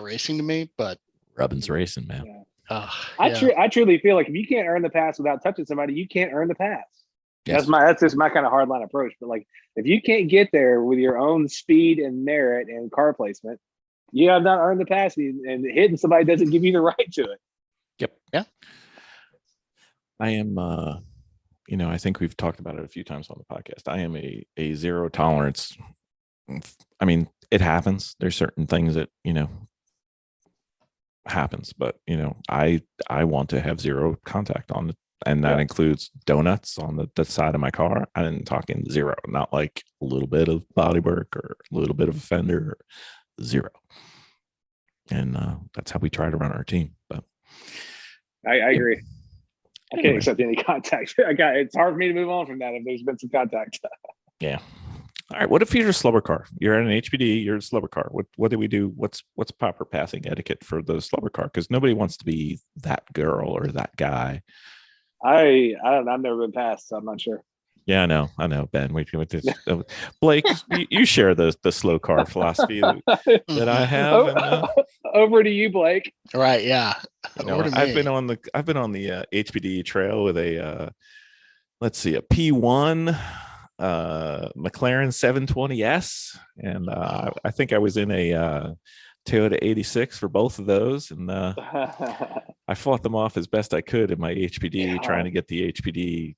racing to me, but Rubbin's racing, man. Yeah. I truly feel like if you can't earn the pass without touching somebody, you can't earn the pass. Yes. That's just my kind of hardline approach. But like, if you can't get there with your own speed and merit and car placement, you have not earned the pass, and hitting somebody doesn't give you the right to it. Yep. Yeah. I am, I think we've talked about it a few times on the podcast. I am a zero tolerance. I mean, it happens. There's certain things that, happens, but I want to have zero contact on it. And that includes donuts on the side of my car. I'm talking zero, not like a little bit of body work or a little bit of a fender, zero. And that's how we try to run our team. But I agree. I can't accept any contact. It's hard for me to move on from that if there's been some contact. Yeah. All right. What if you're a slower car? You're at an HPD. You're a slower car. What do we do? What's proper passing etiquette for the slower car? Because nobody wants to be that girl or that guy. I don't know. I've never been passed, so I'm not sure. Yeah, I know, Ben. We with this, Blake. you share the slow car philosophy that I have. Over to you, Blake. Right? Yeah. I've been on the HPD trail with a let's see, a P1 McLaren 720S, and I think I was in a Toyota 86 for both of those, and I fought them off as best I could in my HPD, trying to get the HPD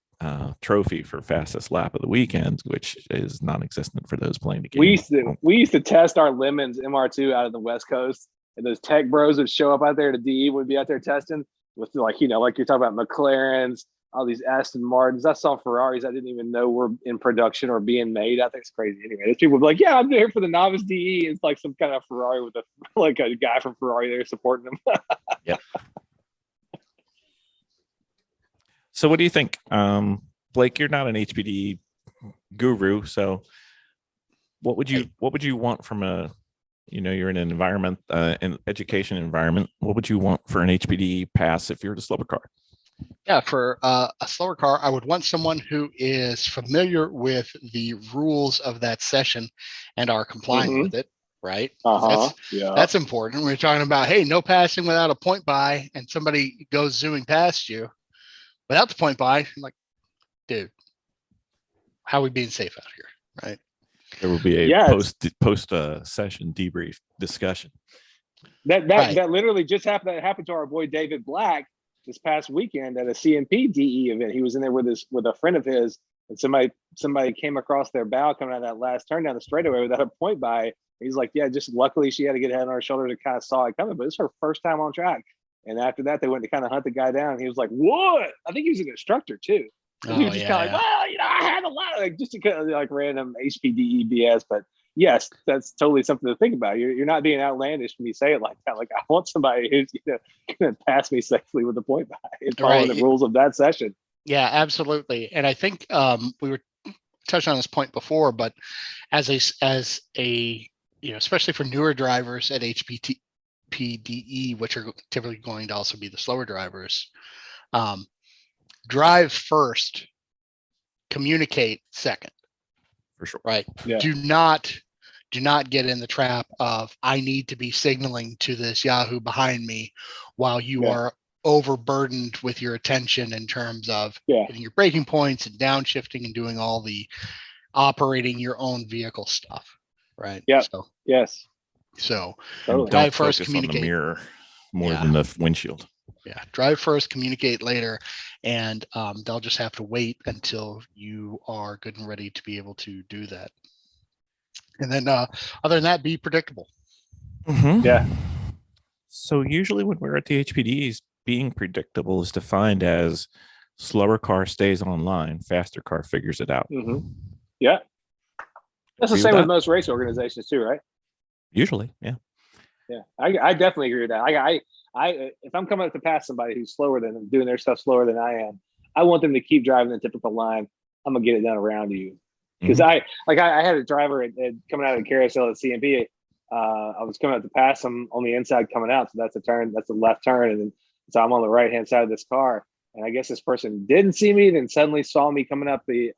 trophy for fastest lap of the weekend, which is non-existent for those playing the game. We used to test our Lemons MR2 out of the West Coast, and those tech bros would show up out there to DE, would be out there testing with like you're talking about McLarens, all these Aston Martins. I saw Ferraris I didn't even know were in production or being made. I think it's crazy. Anyway, there's people be like, yeah, I'm here for the novice DE. It's like some kind of Ferrari with like a guy from Ferrari there supporting them. Yep. So what do you think? Blake, you're not an HPD guru, so what would you want from a, you're in an environment, an education environment. What would you want for an HPD pass if you're the slower car? Yeah, for a slower car, I would want someone who is familiar with the rules of that session and are complying with it, right? That's important. We're talking about, hey, no passing without a point by, and somebody goes zooming past you without the point by. I'm like, dude, how are we being safe out here, right? There will be a post session debrief discussion. That literally just happened. That happened to our boy David Black this past weekend at a CMP DE event. He was in there with a friend of his, and somebody came across their bow coming out of that last turn down the straightaway without a point by. He's like, yeah, just luckily she had to get a head on her shoulder to kind of saw it coming, but it's her first time on track. And after that, they went to kind of hunt the guy down. And he was like, what? I think he was an instructor too. He was just kind of like, well, I had a lot of like just like random HPDE BS, but yes, that's totally something to think about. You're not being outlandish when you say it like that. Like, I want somebody who's going to pass me safely with the point by and following the rules of that session. Yeah, absolutely. And I think we were touching on this point before, but as a especially for newer drivers at HPDE, which are typically going to also be the slower drivers, drive first, communicate second. For sure. Right. Yeah. Do not get in the trap of, I need to be signaling to this Yahoo behind me while you are overburdened with your attention in terms of getting your braking points and downshifting and doing all the operating your own vehicle stuff. Right. Yeah. So, yes. So totally. drive first, focus communicate. On the mirror more than the windshield. Yeah. Drive first, communicate later. And they'll just have to wait until you are good and ready to be able to do that. And then other than that, be predictable. Mm-hmm. Yeah. So usually when we're at the HPDs, being predictable is defined as slower car stays online, faster car figures it out. Mm-hmm. Yeah. That's the same with most race organizations too, right? Usually, yeah. Yeah, I definitely agree with that. I if I'm coming up to pass somebody who's slower than them, doing their stuff slower than I am, I want them to keep driving the typical line. I'm gonna get it done around you, because I had a driver coming out of the carousel at CMP. I was coming up to pass him on the inside coming out, so that's a turn, that's a left turn, and then so I'm on the right hand side of this car, and I guess this person didn't see me, then suddenly saw me coming up the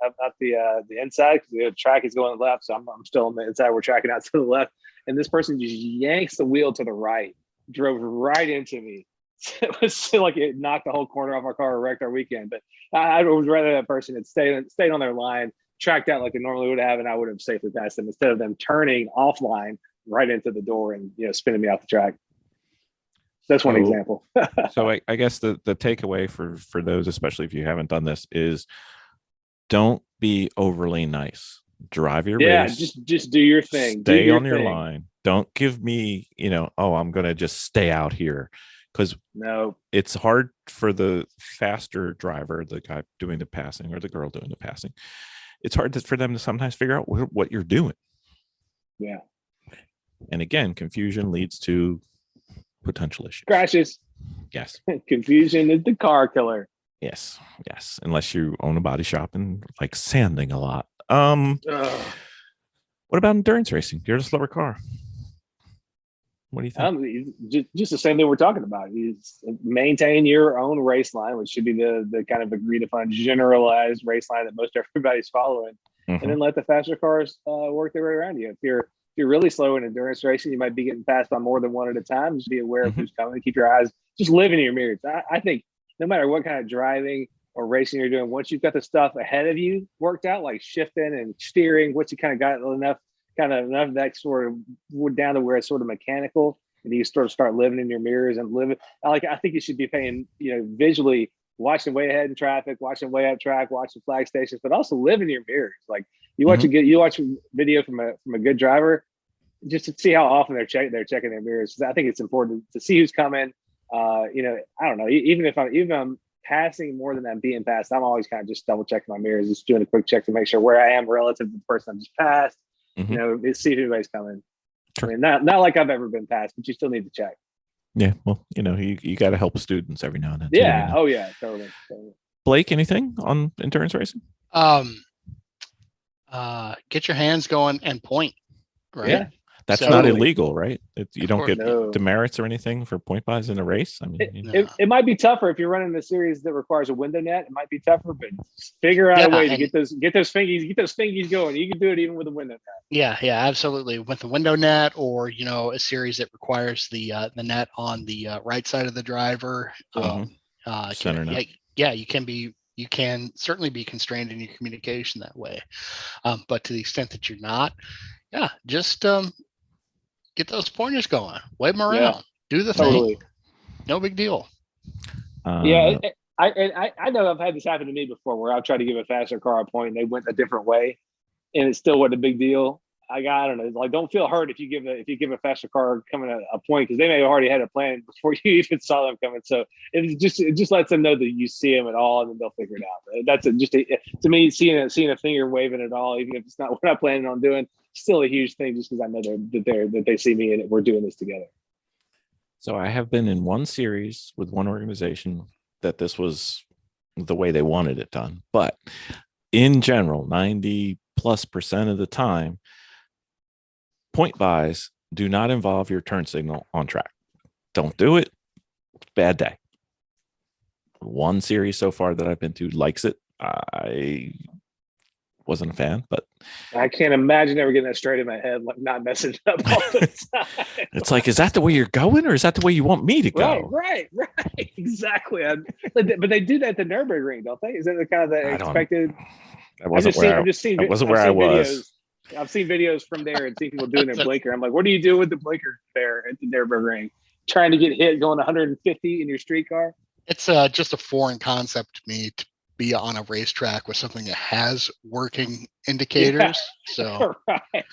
inside, because the track is going left, so I'm still on the inside. We're tracking out to the left, and this person just yanks the wheel to the right, drove right into me. It was like it knocked the whole corner off our car, wrecked our weekend. But I would rather that person had stayed on their line, tracked out like they normally would have, and I would have safely passed them instead of them turning offline right into the door and spinning me off the track. That's one example. So I guess the takeaway for those, especially if you haven't done this, is don't be overly nice. Drive your race. Just do your thing. Stay on your line. Don't give me, I'm going to just stay out here, because it's hard for the faster driver, the guy doing the passing or the girl doing the passing. It's hard for them to sometimes figure out what you're doing. Yeah. And again, confusion leads to potential issues. Crashes. Yes. Confusion is the car killer. Yes. Unless you own a body shop and like sanding a lot. What about endurance racing? You're the slower car. What do you think? Just the same thing we're talking about. You maintain your own race line, which should be the kind of agreed upon generalized race line that most everybody's following, and then let the faster cars work their way around you. If you're really slow in endurance racing, you might be getting passed by more than one at a time. Just be aware of who's coming. Keep your eyes, just live in your mirrors. I think no matter what kind of driving or racing you're doing, once you've got the stuff ahead of you worked out, like shifting and steering, once you kind of got enough of that sort of down to where it's sort of mechanical, and you sort of start living in your mirrors and living. I think you should be paying, visually, watching way ahead in traffic, watching way up track, watching flag stations, but also live in your mirrors. Like you watch a video from a good driver, just to see how often they're checking their mirrors. I think it's important to see who's coming. I don't know. Even if I'm passing more than I'm being passed. I'm always kind of just double checking my mirrors, just doing a quick check to make sure where I am relative to the person I just passed. Mm-hmm. See if anybody's coming. Sure. I mean, not like I've ever been passed, but you still need to check. Yeah, well, you got to help students every now and then. Yeah. Too, Oh yeah, totally. Blake, anything on endurance racing? Get your hands going and point. Right. Yeah. That's So- not illegal, right? You don't get No. demerits or anything for point buys in a race. I mean, It might be tougher if you're running a series that requires a window net. It might be tougher, but figure out a way to get those fingies going. You can do it even with a window net. Yeah, absolutely. With the window net, or a series that requires the net on the right side of the driver. Center net. Yeah, you can certainly be constrained in your communication that way. But to the extent that you're not, just get those pointers going, wave them around, do the thing. No big deal. I know I've had this happen to me before, where I've tried to give a faster car a point and they went a different way, and it still wasn't a big deal. I don't know. Like, don't feel hurt if you give a faster car coming a point, because they may have already had a plan before you even saw them coming. So it just lets them know that you see them at all, and then they'll figure it out. That's to me, seeing a finger waving at all, even if it's not what I'm planning on doing, still a huge thing, just because I know that they see me and we're doing this together. So I have been in one series with one organization that this was the way they wanted it done, but in general, 90+% of the time, point buys do not involve your turn signal on track. Don't do it. Bad day. One series so far that I've been to likes it. I wasn't a fan, but I can't imagine ever getting that straight in my head, like not messing it up all the time. It's like, is that the way you're going, or is that the way you want me to go? Right. Exactly. But they do that at the Nürburgring, don't they? Is that the kind of the expected? That wasn't where I was. I've seen videos from there and seen people doing their blinker. I'm like, what do you do with the blinker there at the Nürburgring? Trying to get hit going 150 in your street car? It's just a foreign concept to me to be on a racetrack with something that has working indicators. So I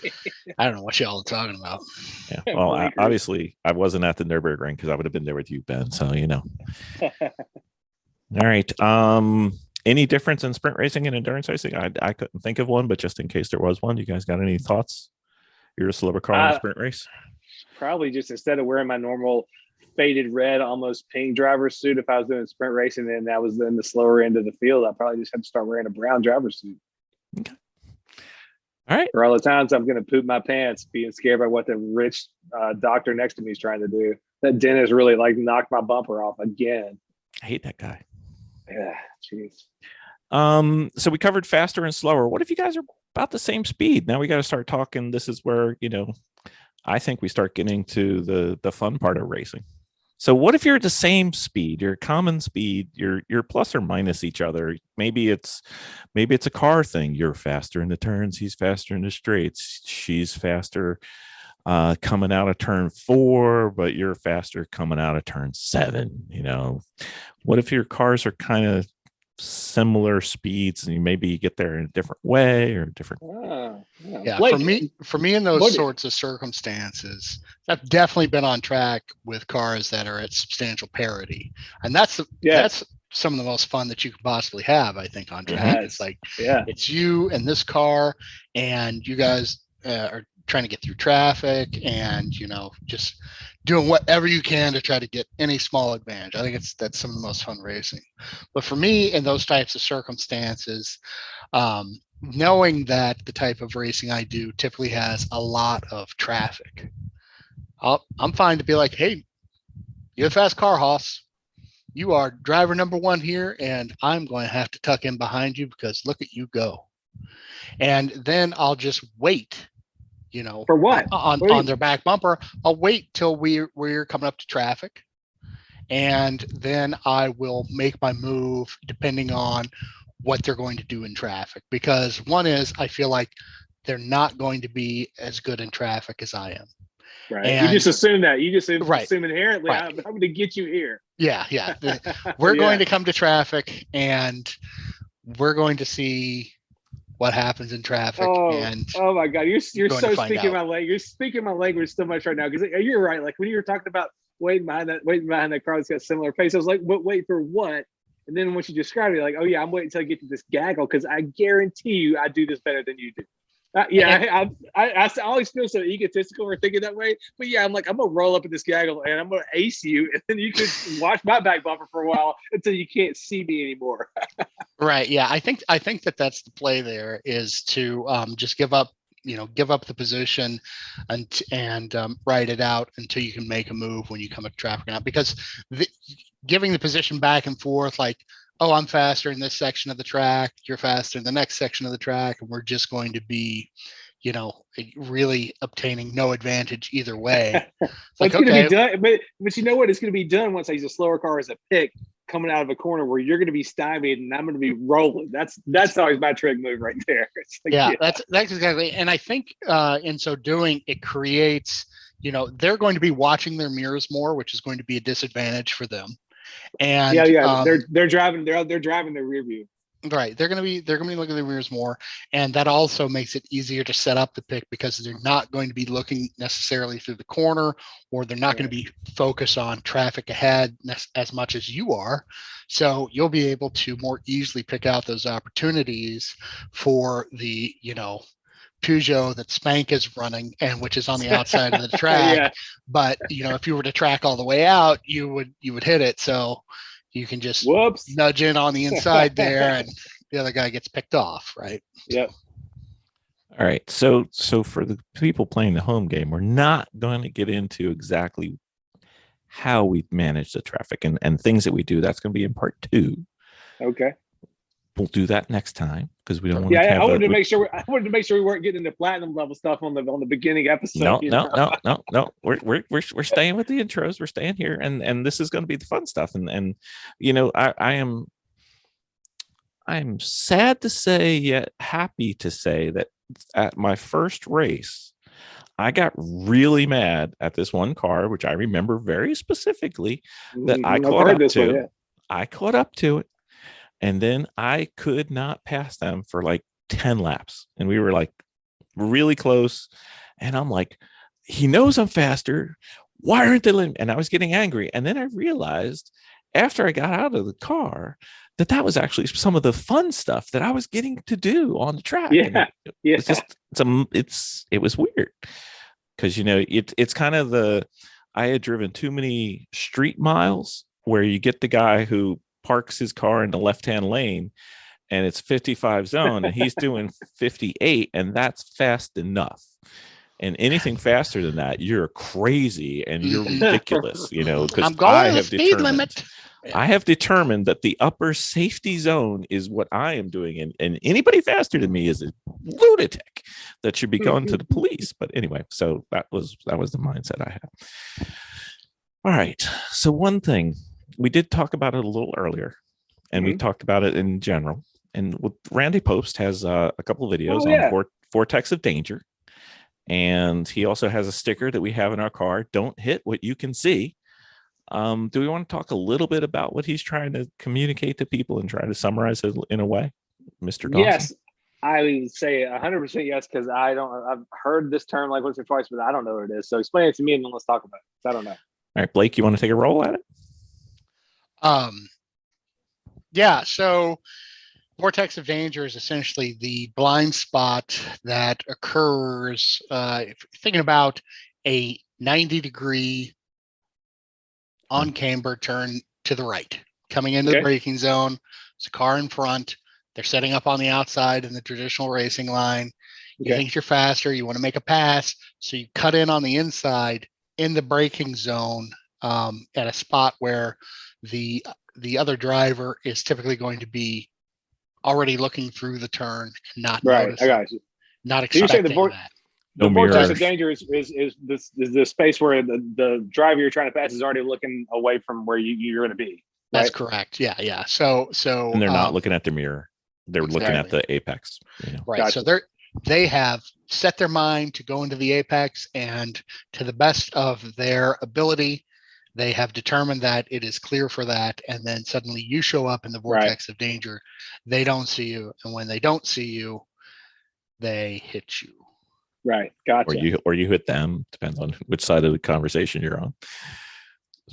don't know what y'all are talking about. Yeah. Well, obviously I wasn't at the Nürburgring because I would have been there with you, Ben. So, All right. Any difference in sprint racing and endurance racing? I couldn't think of one, but just in case there was one, you guys got any thoughts? You're a slower car in a sprint race? Probably just, instead of wearing my normal faded red, almost pink driver's suit, if I was doing sprint racing and I was in the slower end of the field, I probably just had to start wearing a brown driver's suit. Okay. All right. For all the times I'm going to poop my pants, being scared by what the rich doctor next to me is trying to do. That dentist really knocked my bumper off again. I hate that guy. Yeah, jeez. So we covered faster and slower. What if you guys are about the same speed? Now we got to start talking. This is where, I think we start getting to the fun part of racing. So what if you're at the same speed, your common speed, you're plus or minus each other? Maybe it's a car thing. You're faster in the turns, he's faster in the straights, she's faster coming out of turn 4, but you're faster coming out of turn 7. What if your cars are kind of similar speeds and you get there in a different way or different? Yeah, for me in those sorts of circumstances, I've definitely been on track with cars that are at substantial parity, and that's some of the most fun that you could possibly have, I think, on track. It's like, it's you and this car, and you guys are trying to get through traffic and just doing whatever you can to try to get any small advantage. I think that's some of the most fun racing. But for me, in those types of circumstances, knowing that the type of racing I do typically has a lot of traffic, I'm fine to be like, hey, you're a fast car, Hoss. You are driver number 1 here, and I'm going to have to tuck in behind you because look at you go. And then I'll just wait. For what? On their back bumper. I'll wait till we're coming up to traffic, and then I will make my move depending on what they're going to do in traffic. Because one is, I feel like they're not going to be as good in traffic as I am. Right. And you just assume that. You just assume inherently, right. I'm going to get you here. Yeah. We're going to come to traffic, and we're going to see what happens in traffic. Oh my God, you're so speaking my language. You're speaking my language so much right now, because you're right. Like when you were talking about waiting behind that car that's got similar pace, I was like, but wait for what? And then once you describe it, you're like, oh yeah, I'm waiting until I get to this gaggle because I guarantee you I do this better than you do. I always feel so egotistical for thinking that way. But yeah, I'm like, I'm gonna roll up in this gaggle and I'm gonna ace you, and then you can watch my back bumper for a while until you can't see me anymore. Right. Yeah. I think that that's the play there, is to just give up the position and ride it out until you can make a move when you come at traffic out, because giving the position back and forth, like, oh, I'm faster in this section of the track, you're faster in the next section of the track, and we're just going to be, really obtaining no advantage either way. It's going to be done, but you know what? It's going to be done once I use a slower car as a pick coming out of a corner where you're going to be stymied and I'm going to be rolling. That's always my trick move right there. Like, that's exactly. And I think in so doing, it creates, they're going to be watching their mirrors more, which is going to be a disadvantage for them. And they're driving their rear view. Right. They're gonna be looking at the mirrors more. And that also makes it easier to set up the pick, because they're not going to be looking necessarily through the corner, or they're not going to be focused on traffic ahead as much as you are. So you'll be able to more easily pick out those opportunities for the, Peugeot that Spank is running, and which is on the outside of the track. But if you were to track all the way out, you would hit it. So you can just nudge in on the inside there, and the other guy gets picked off, right? Yep. All right. So for the people playing the home game, we're not going to get into exactly how we manage the traffic and things that we do. That's going to be in part 2. Okay. We'll do that next time, because we don't want to. Yeah, I wanted to make sure we weren't getting into platinum level stuff on the beginning episode. No. We're staying with the intros. We're staying here, and this is going to be the fun stuff. And I'm sad to say, yet happy to say, that at my first race, I got really mad at this one car, which I remember very specifically, that I caught up to. I caught up to it. And then I could not pass them for like 10 laps. And we were like really close. And I'm like, he knows I'm faster. Why aren't they letting me? And I was getting angry. And then I realized after I got out of the car that was actually some of the fun stuff that I was getting to do on the track. It's just, it was weird. Because, it's kind of I had driven too many street miles where you get the guy who parks his car in the left-hand lane and it's 55 zone and he's doing 58, and that's fast enough. And anything faster than that, you're crazy and you're ridiculous, because I'm going the speed limit. I have determined that the upper safety zone is what I am doing, and anybody faster than me is a lunatic that should be going to the police. But anyway, so that was the mindset I had. All right. So one thing, we did talk about it a little earlier, and we talked about it in general. And Randy Post has a couple of videos on Vortex of Danger. And he also has a sticker that we have in our car, "Don't hit what you can see." Do we want to talk a little bit about what he's trying to communicate to people and try to summarize it in a way, Mr. Dawson? Yes, I would say 100% yes, because I've heard this term like once or twice, but I don't know what it is. So explain it to me and then let's talk about it. I don't know. All right, Blake, you want to take a roll at it? So Vortex of Danger is essentially the blind spot that occurs if you're thinking about a 90-degree on camber turn to the right, coming into the braking zone. There's a car in front. They're setting up on the outside in the traditional racing line. You think you're faster. You want to make a pass. So you cut in on the inside in the braking zone at a spot where the other driver is typically going to be already looking through the turn and not noticing, I got you. Not expecting that. The Vortex of Danger is the space where the driver you're trying to pass is already looking away from where you're going to be. Right? That's correct. Yeah. So and they're not looking at the mirror; they're looking at the apex. Right. Gotcha. So they have set their mind to go into the apex, and to the best of their ability, they have determined that it is clear for that. And then suddenly you show up in the Vortex of Danger. They don't see you, and when they don't see you, they hit you. Right. Gotcha. Or you hit them. Depends on which side of the conversation you're on.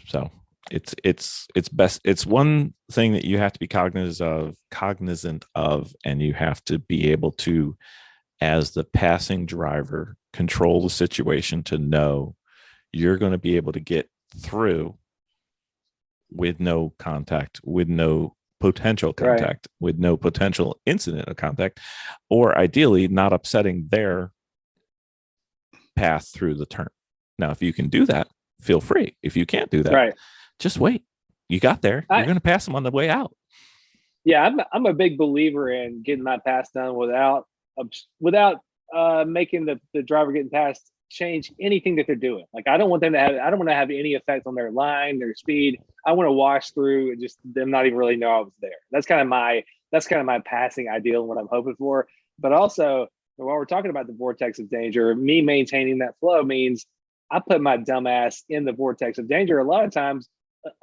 So, It's best. It's one thing that you have to be cognizant of, and you have to be able to, as the passing driver, control the situation to know you're going to be able to get through with no contact, with no potential contact, with no potential incident of contact, or ideally not upsetting their path through the turn. Now, if you can do that, feel free. If you can't do that, just wait. You got there. You're going to pass them on the way out. Yeah, I'm a big believer in getting my pass done without making the driver getting past change anything that they're doing. Like I don't want to have any effect on their line, their speed. I want to wash through and just them not even really know I was there. That's kind of my passing ideal and what I'm hoping for. But also, while we're talking about the vortex of danger, me maintaining that flow means I put my dumb ass in the vortex of danger a lot of times,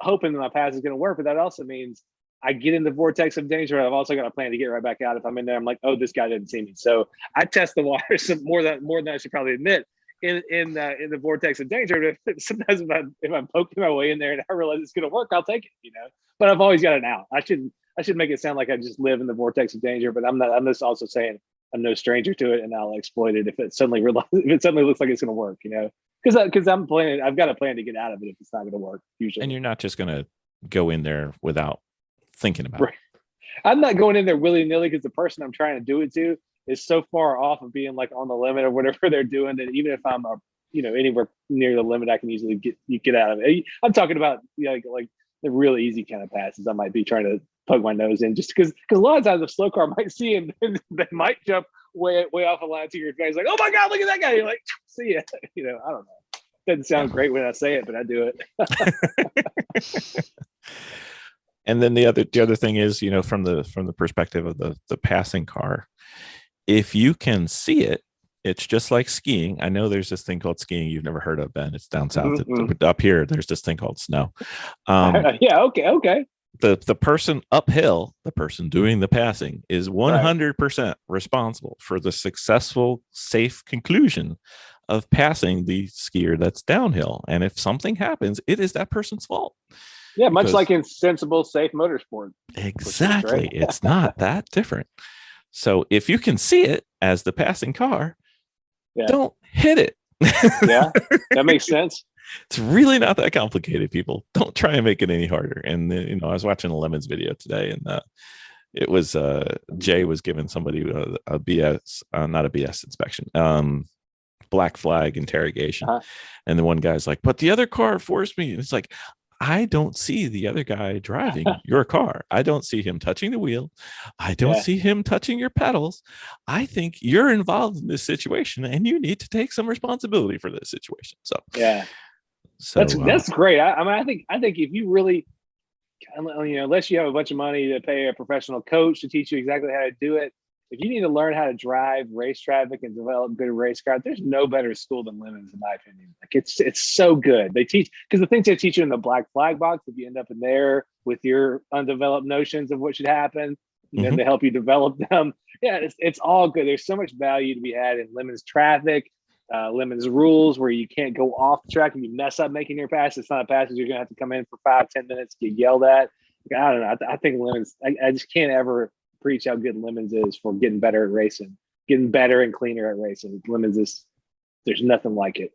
hoping that my pass is going to work. But that also means I get in the vortex of danger. I've also got a plan to get right back out. If I'm in there, I'm like, oh, this guy didn't see me. So I test the water more than I should probably admit in the vortex of danger. Sometimes if I'm poking my way in there and I realize it's going to work, I'll take it, but I've always got an out. I should make it sound like I just live in the vortex of danger, but I'm not. I'm just also saying I'm no stranger to it, and I'll exploit it if it suddenly looks like it's going to work, because I'm planning. I've got a plan to get out of it if it's not going to work usually. And you're not just going to go in there without thinking about it. I'm not going in there willy-nilly because the person I'm trying to do it to is so far off of being like on the limit or whatever they're doing that even if I'm anywhere near the limit, I can easily get out of it. I'm talking about like the really easy kind of passes I might be trying to poke my nose in, just because a lot of times a slow car might see and they might jump way off a line to your face, like, oh my God, look at that guy. You're like, see ya. I don't know. Doesn't sound great when I say it, but I do it. And then the other thing is, from the perspective of the passing car, if you can see it, it's just like skiing. I know there's this thing called skiing you've never heard of, Ben. It's down south. Up here, there's this thing called snow. Yeah. Okay. The person uphill, the person doing the passing, is 100% responsible for the successful, safe conclusion of passing the skier that's downhill. And if something happens, it is that person's fault. Yeah, much like in sensible, safe motorsport. Exactly. It's not that different. So if you can see it as the passing car, don't hit it. Yeah, that makes sense. It's really not that complicated, people. Don't try and make it any harder. And I was watching a Lemons video today, and it was Jay was giving somebody a BS, not a BS inspection, black flag interrogation, and the one guy's like, "But the other car forced me." And it's like, I don't see the other guy driving your car. I don't see him touching the wheel. I don't see him touching your pedals. I think you're involved in this situation and you need to take some responsibility for this situation. So that's great. I think if you really, unless you have a bunch of money to pay a professional coach to teach you exactly how to do it, if you need to learn how to drive race traffic and develop good race car, there's no better school than Lemons, in my opinion. Like it's so good. They teach, because the things they teach you in the black flag box, if you end up in there with your undeveloped notions of what should happen, and then they help you develop them. Yeah, it's all good. There's so much value to be had in Lemons traffic, Lemons rules, where you can't go off the track and you mess up making your pass. It's not a pass. You're gonna have to come in for 5-10 minutes, get yelled at. I don't know. I think Lemons. I just can't ever preach how good Lemons is for getting better at racing, getting better and cleaner at racing. Lemons is, there's nothing like it.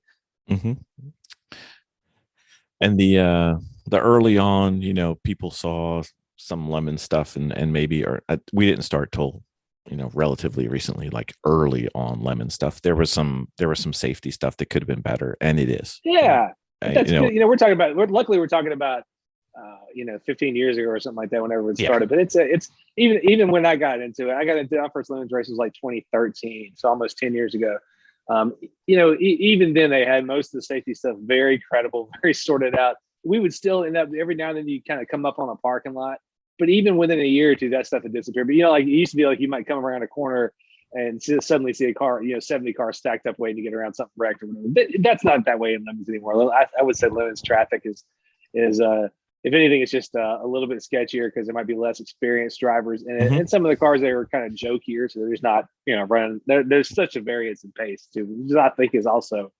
And the early on, people saw some Lemon stuff and maybe, or we didn't start till relatively recently, like early on Lemon stuff. There was some safety stuff that could have been better, and it is. Yeah, that's good. We're talking about. Luckily, we're talking about 15 years ago or something like that, whenever it started. But it's even when I got into it, our first Lemons race was like 2013, so almost 10 years ago. Even then they had most of the safety stuff very credible, very sorted out. We would still end up every now and then you kind of come up on a parking lot, but even within a year or two, that stuff had disappeared. But like it used to be, like you might come around a corner and suddenly see a car, 70 cars stacked up waiting to get around something wrecked or whatever. That's not that way in Lemons anymore. I would say Lemons traffic is if anything, it's just a little bit sketchier because there might be less experienced drivers in it. And some of the cars, they were kind of jokier. So there's not, running. There's such a variance in pace too, which I think is also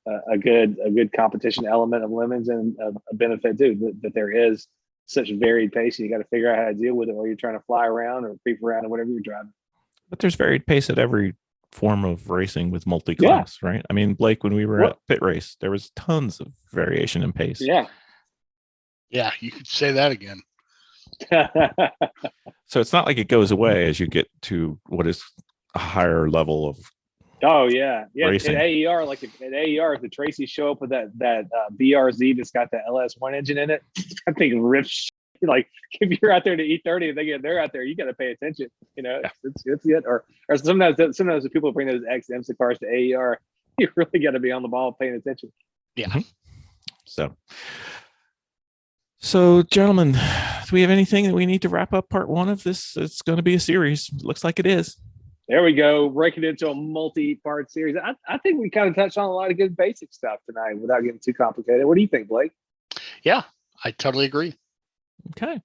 a good competition element of lemons, and a benefit too, that there is such varied pace. You got to figure out how to deal with it while you're trying to fly around or creep around or whatever you're driving. But there's varied pace at every form of racing with multi-class, right? I mean, Blake, when we were at pit race, there was tons of variation in pace. Yeah, you could say that again. So it's not like it goes away as you get to what is a higher level of racing. At AER, if the Tracy's show up with that BRZ that's got the LS1 engine in it, I think rips. Like if you're out there to E30 and they're out there, you got to pay attention. It's it. Or sometimes the people bring those ex-IMSA cars to AER, you really got to be on the ball paying attention. Yeah. Mm-hmm. So gentlemen, do we have anything that we need to wrap up part one of this? It's going to be a series. Looks like it is. There we go. Breaking it into a multi-part series. I think we kind of touched on a lot of good basic stuff tonight without getting too complicated. What do you think, Blake? Yeah, I totally agree. Okay.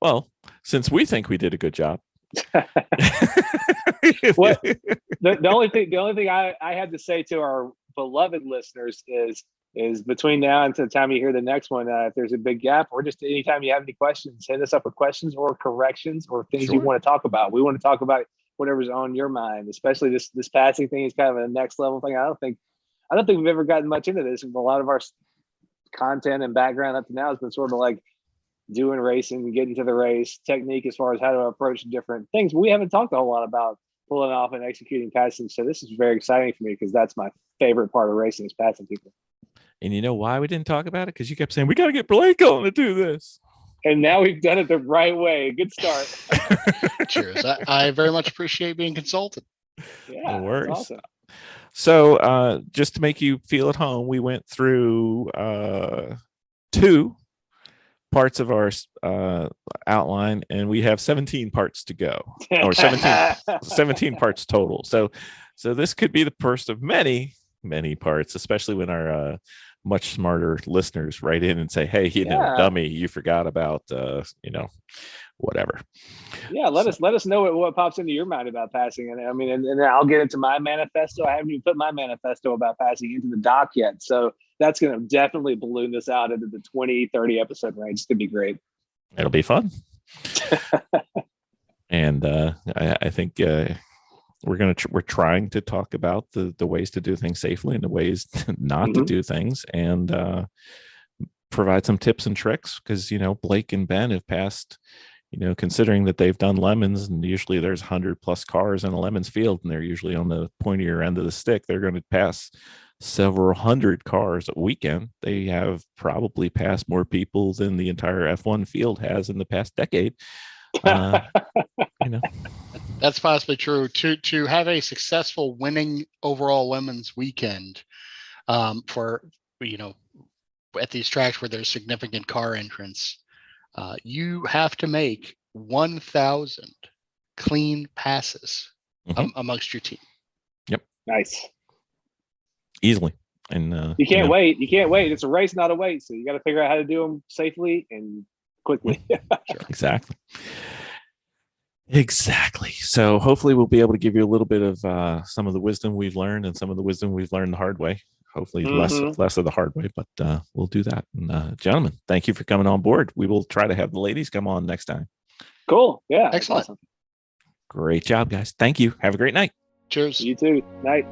Well, since we think we did a good job. What the only thing I had to say to our beloved listeners is between now and the time you hear the next one, if there's a big gap, or just anytime you have any questions, hit us up with questions or corrections or things you want to talk about. We want to talk about whatever's on your mind, especially this passing thing is kind of a next level thing. I don't think we've ever gotten much into this. A lot of our content and background up to now has been sort of like doing racing, getting to the race, technique as far as how to approach different things. But we haven't talked a whole lot about pulling off and executing passing. So this is very exciting for me because that's my favorite part of racing is passing people. And you know why we didn't talk about it? Because you kept saying, we got to get Blake on to do this. And now we've done it the right way. Good start. Cheers. I very much appreciate being consulted. Yeah, no worries. Awesome. So just to make you feel at home, we went through 2 parts of our outline, and we have 17 parts to go, or 17 parts total. So this could be the first of many parts, especially when our much smarter listeners write in and say, hey, dummy, you forgot about whatever. Yeah, let us know what pops into your mind about passing. And I mean, and I'll get into my manifesto. I haven't even put my manifesto about passing into the doc yet. So that's going to definitely balloon this out into the 20-30 episode range. It's going to be great. It'll be fun. And I think we're trying to talk about the ways to do things safely and the ways not to do things, and provide some tips and tricks, because Blake and Ben have passed, considering that they've done lemons, and usually there's 100+ cars in a lemons field, and they're usually on the pointier end of the stick. They're going to pass several hundred cars a weekend. They have probably passed more people than the entire F1 field has in the past decade. That's possibly true. To have a successful winning overall lemons weekend, for at these tracks where there's significant car entrance, you have to make 1,000 clean passes amongst your team. Yep. Nice. Easily. And you can't wait. It's a race, not a wait. So you got to figure out how to do them safely and quickly. Exactly. So hopefully we'll be able to give you a little bit of some of the wisdom we've learned, and some of the wisdom we've learned the hard way. Hopefully less of the hard way, but we'll do that. And gentlemen, thank you for coming on board. We will try to have the ladies come on next time. Cool. Yeah. Excellent. Awesome. Great job, guys. Thank you. Have a great night. Cheers. You too. Night.